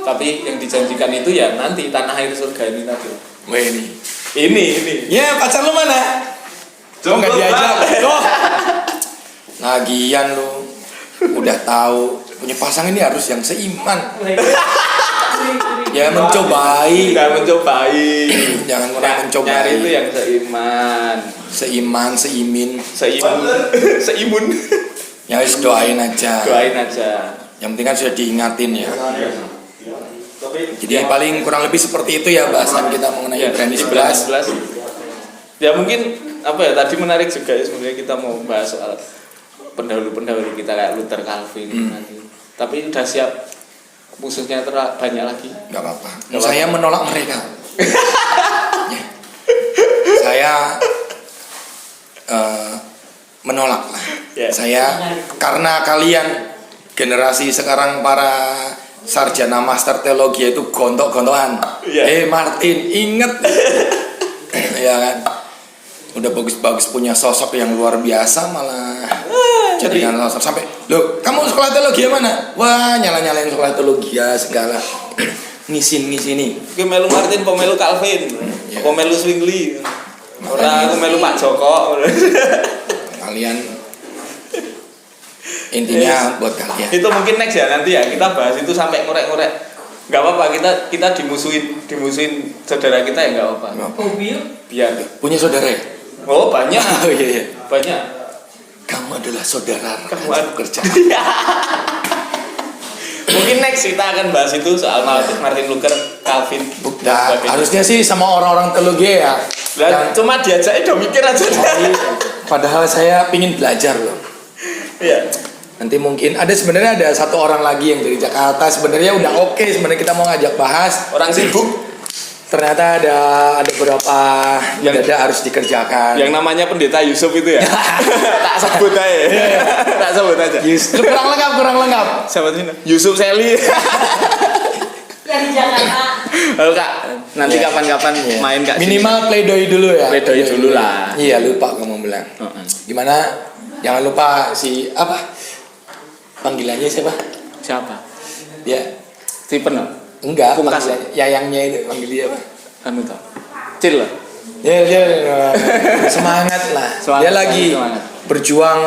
tapi yang dijanjikan itu ya nanti tanah air surga ini tadi. Wah Ini. Ya pacar lu mana? Kok nggak diajak? Loh. Lagian lu udah tahu punya pasangan ini harus yang seiman. Ya mencobai. Jangan pernah mencobai. Nyari itu yang seiman, seimun. Ya harus doain aja. Yang penting kan sudah diingatin ya. Jadi paling kurang lebih seperti itu ya bahasan kita mengenai Ibrani 11. Ya mungkin apa ya, tadi menarik juga ya sebenarnya kita mau bahas soal pendahulu kita kayak Luther, Calvin nanti. Tapi udah siap musuhnya banyak lagi. Gak apa-apa. Saya menolak mereka. Ya. Saya menolak lah. Yeah. Saya karena kalian generasi sekarang para sarjana master teologi itu gontok-gontokan. Yeah. Martin, inget. Ya kan. Udah bagus-bagus punya sosok yang luar biasa malah jadikan sosok sampai loh, kamu sekolah teologi mana? Wah, nyala-nyalain sekolah teologi ya segala. ngisi nih. Ki melu Martin, pemelu Calvin, Yeah. pemelu Zwingli. Ora aku melu Pak Joko. Kalian intinya buat kalian. Itu mungkin next ya, nanti ya kita bahas itu sampai ngorek-ngorek. Nggak apa-apa, kita dimusuhin saudara kita ya nggak apa-apa. Biar Punya saudara ya? oh banyak. Oh iya. Banyak. Kamu adalah saudara Kamu kerja. Mungkin next kita akan bahas itu soal Martin Luther, Calvin. Nah, harusnya sih sama orang-orang teologi ya. Dan cuma diajak udah mikir aja. Padahal saya pingin belajar loh. Iya. Nanti mungkin sebenarnya ada satu orang lagi yang dari Jakarta. Sebenarnya udah oke. Sebenarnya kita mau ngajak bahas. Orang sibuk. Ternyata ada beberapa yang harus dikerjakan. Yang namanya Pendeta Yusuf itu ya. Tak sebut aja. Tak sebut aja. Kurang lengkap. Siapa sih? Yusuf Seli. Yang di Jakarta. Halo Kak, nanti kapan-kapan main Kak. Minimal playdoy dulu ya. Playdoy dulu lah. Iya, lupa kamu bilang. Gimana? Jangan lupa panggilannya siapa? Siapa? Ya. Stephen no? Enggak, Pungkas ya? Yayangnya itu panggil dia apa? Anu toh. Cil lah. Ya, semangat lah. Semangat, dia lagi semangat. berjuang.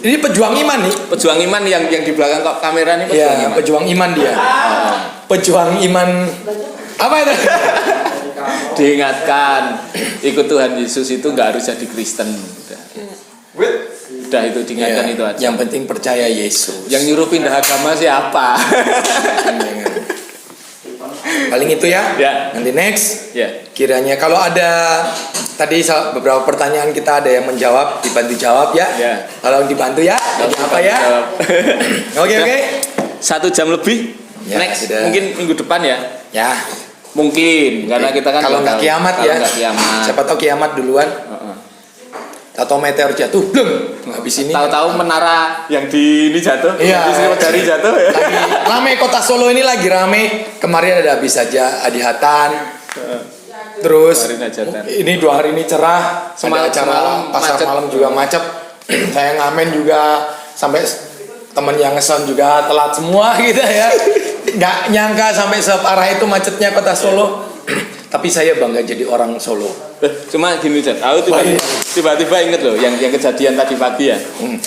Ini pejuang iman nih. Pejuang iman yang di belakang kok kamera ini pejuang Iya, iman. pejuang iman dia. Pejuang iman apa itu? Diingatkan, ikut Tuhan Yesus itu nggak harus jadi Kristen. Udah itu diingatkan Iya, itu aja. yang penting percaya Yesus. Yang nyuruh pindah agama siapa? Paling itu ya. Ya. Nanti next. Ya. Kiranya kalau ada tadi beberapa pertanyaan kita ada yang menjawab, dibantu jawab ya. Ya. Kalau dibantu ya, jadi apa ya? Oke. 1 jam lebih. Ya, Next sudah. mungkin minggu depan ya. Ya. Mungkin karena kita kan kalau nggak kiamat kalau ya. nggak kiamat. Siapa tahu kiamat duluan. Atau meteor jatuh, blum. Habis ini Tahu-tahu menara yang di ini jatuh, Iya. di Sriwedari jatuh ya. lagi rame kota Solo ini lagi rame. Kemarin ada habis saja Adihatan. Terus Kemarin hajatan. ini 2 hari ini cerah. Semalam- Ada acara semalam pasar macet. malam juga macet. Saya ngamen juga sampai temen yang ngeson juga telat semua gitu ya. Nggak nyangka sampai separah itu macetnya kota Solo. Tapi saya bangga jadi orang Solo. Cuma gini Jan, aku tiba-tiba inget loh yang kejadian tadi pagi ya.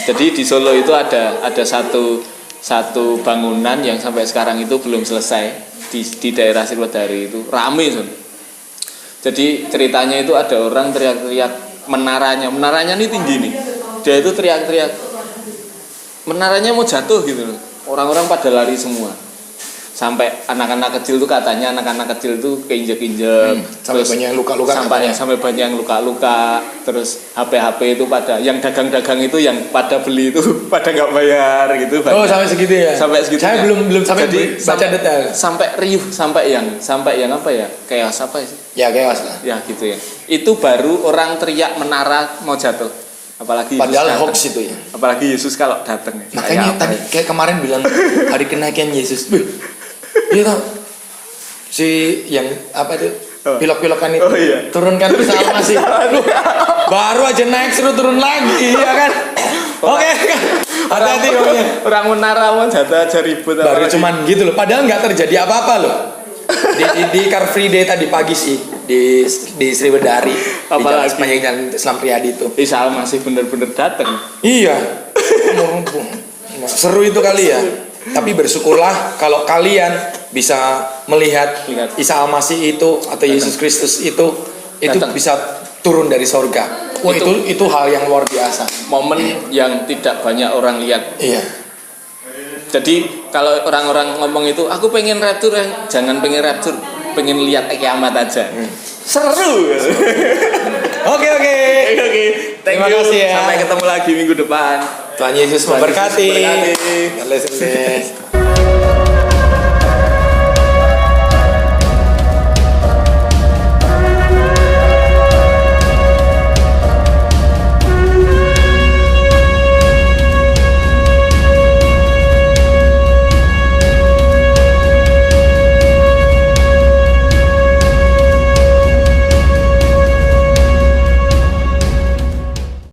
Jadi di Solo itu ada satu bangunan yang sampai sekarang itu belum selesai di daerah Sriwedari itu rame Son. Jadi ceritanya itu ada orang teriak-teriak menaranya ini tinggi nih. Dia itu teriak-teriak menaranya mau jatuh gitu loh. Orang-orang pada lari semua. Sampai anak-anak kecil tuh katanya anak-anak kecil tuh keinjek-injek, Sampai banyak yang luka-luka katanya. sampai banyak yang luka-luka, terus HP itu pada yang dagang-dagang itu yang pada beli itu pada nggak bayar gitu. Oh, sampai segitu ya. Sampai segitu. Saya belum sampai baca detail. Sampai riuh, sampai yang apa ya? Chaos apa sih? Ya chaos lah. Ya gitu ya. Itu baru orang teriak menara mau jatuh. Apalagi Padahal Yesus hoax datang. itu ya. Apalagi Yesus kalau datang. Makanya Kayak apa tadi ya? kayak kemarin bilang hari kenaikan Yesus. Iya tau. Si yang apa itu? Pilok-pilokan itu. Oh, iya. Turunkan Isa Al-Masih. Loh, baru aja naik suruh turun lagi, iya kan? Oke. Hati-hati pokoknya. Orang menara mau jatuh aja ribut. Baru apalagi. cuman gitu loh. Padahal nggak terjadi apa-apa loh. Di Car Free Day tadi pagi sih di Sriwedari di jalan Apalagi? sepanjang jalan Islam Priyadi itu. Isa masih bener-bener datang. Iya. Seru itu kali ya. Tapi bersyukurlah kalau kalian bisa melihat Lihat. Isa Al-Masih itu atau Yesus Kristus itu Datang. bisa turun dari sorga. Wah, itu hal yang luar biasa. Momen yang tidak banyak orang lihat. Iya. Jadi kalau orang-orang ngomong itu, aku pengen rapture, jangan pengen rapture, pengen lihat kiamat aja. Seru. Oke. Oke. Thank Terima you. kasih ya. Sampai ketemu lagi minggu depan. Tuhan Yesus Tuhan Yesus memberkati. memberkati. God bless.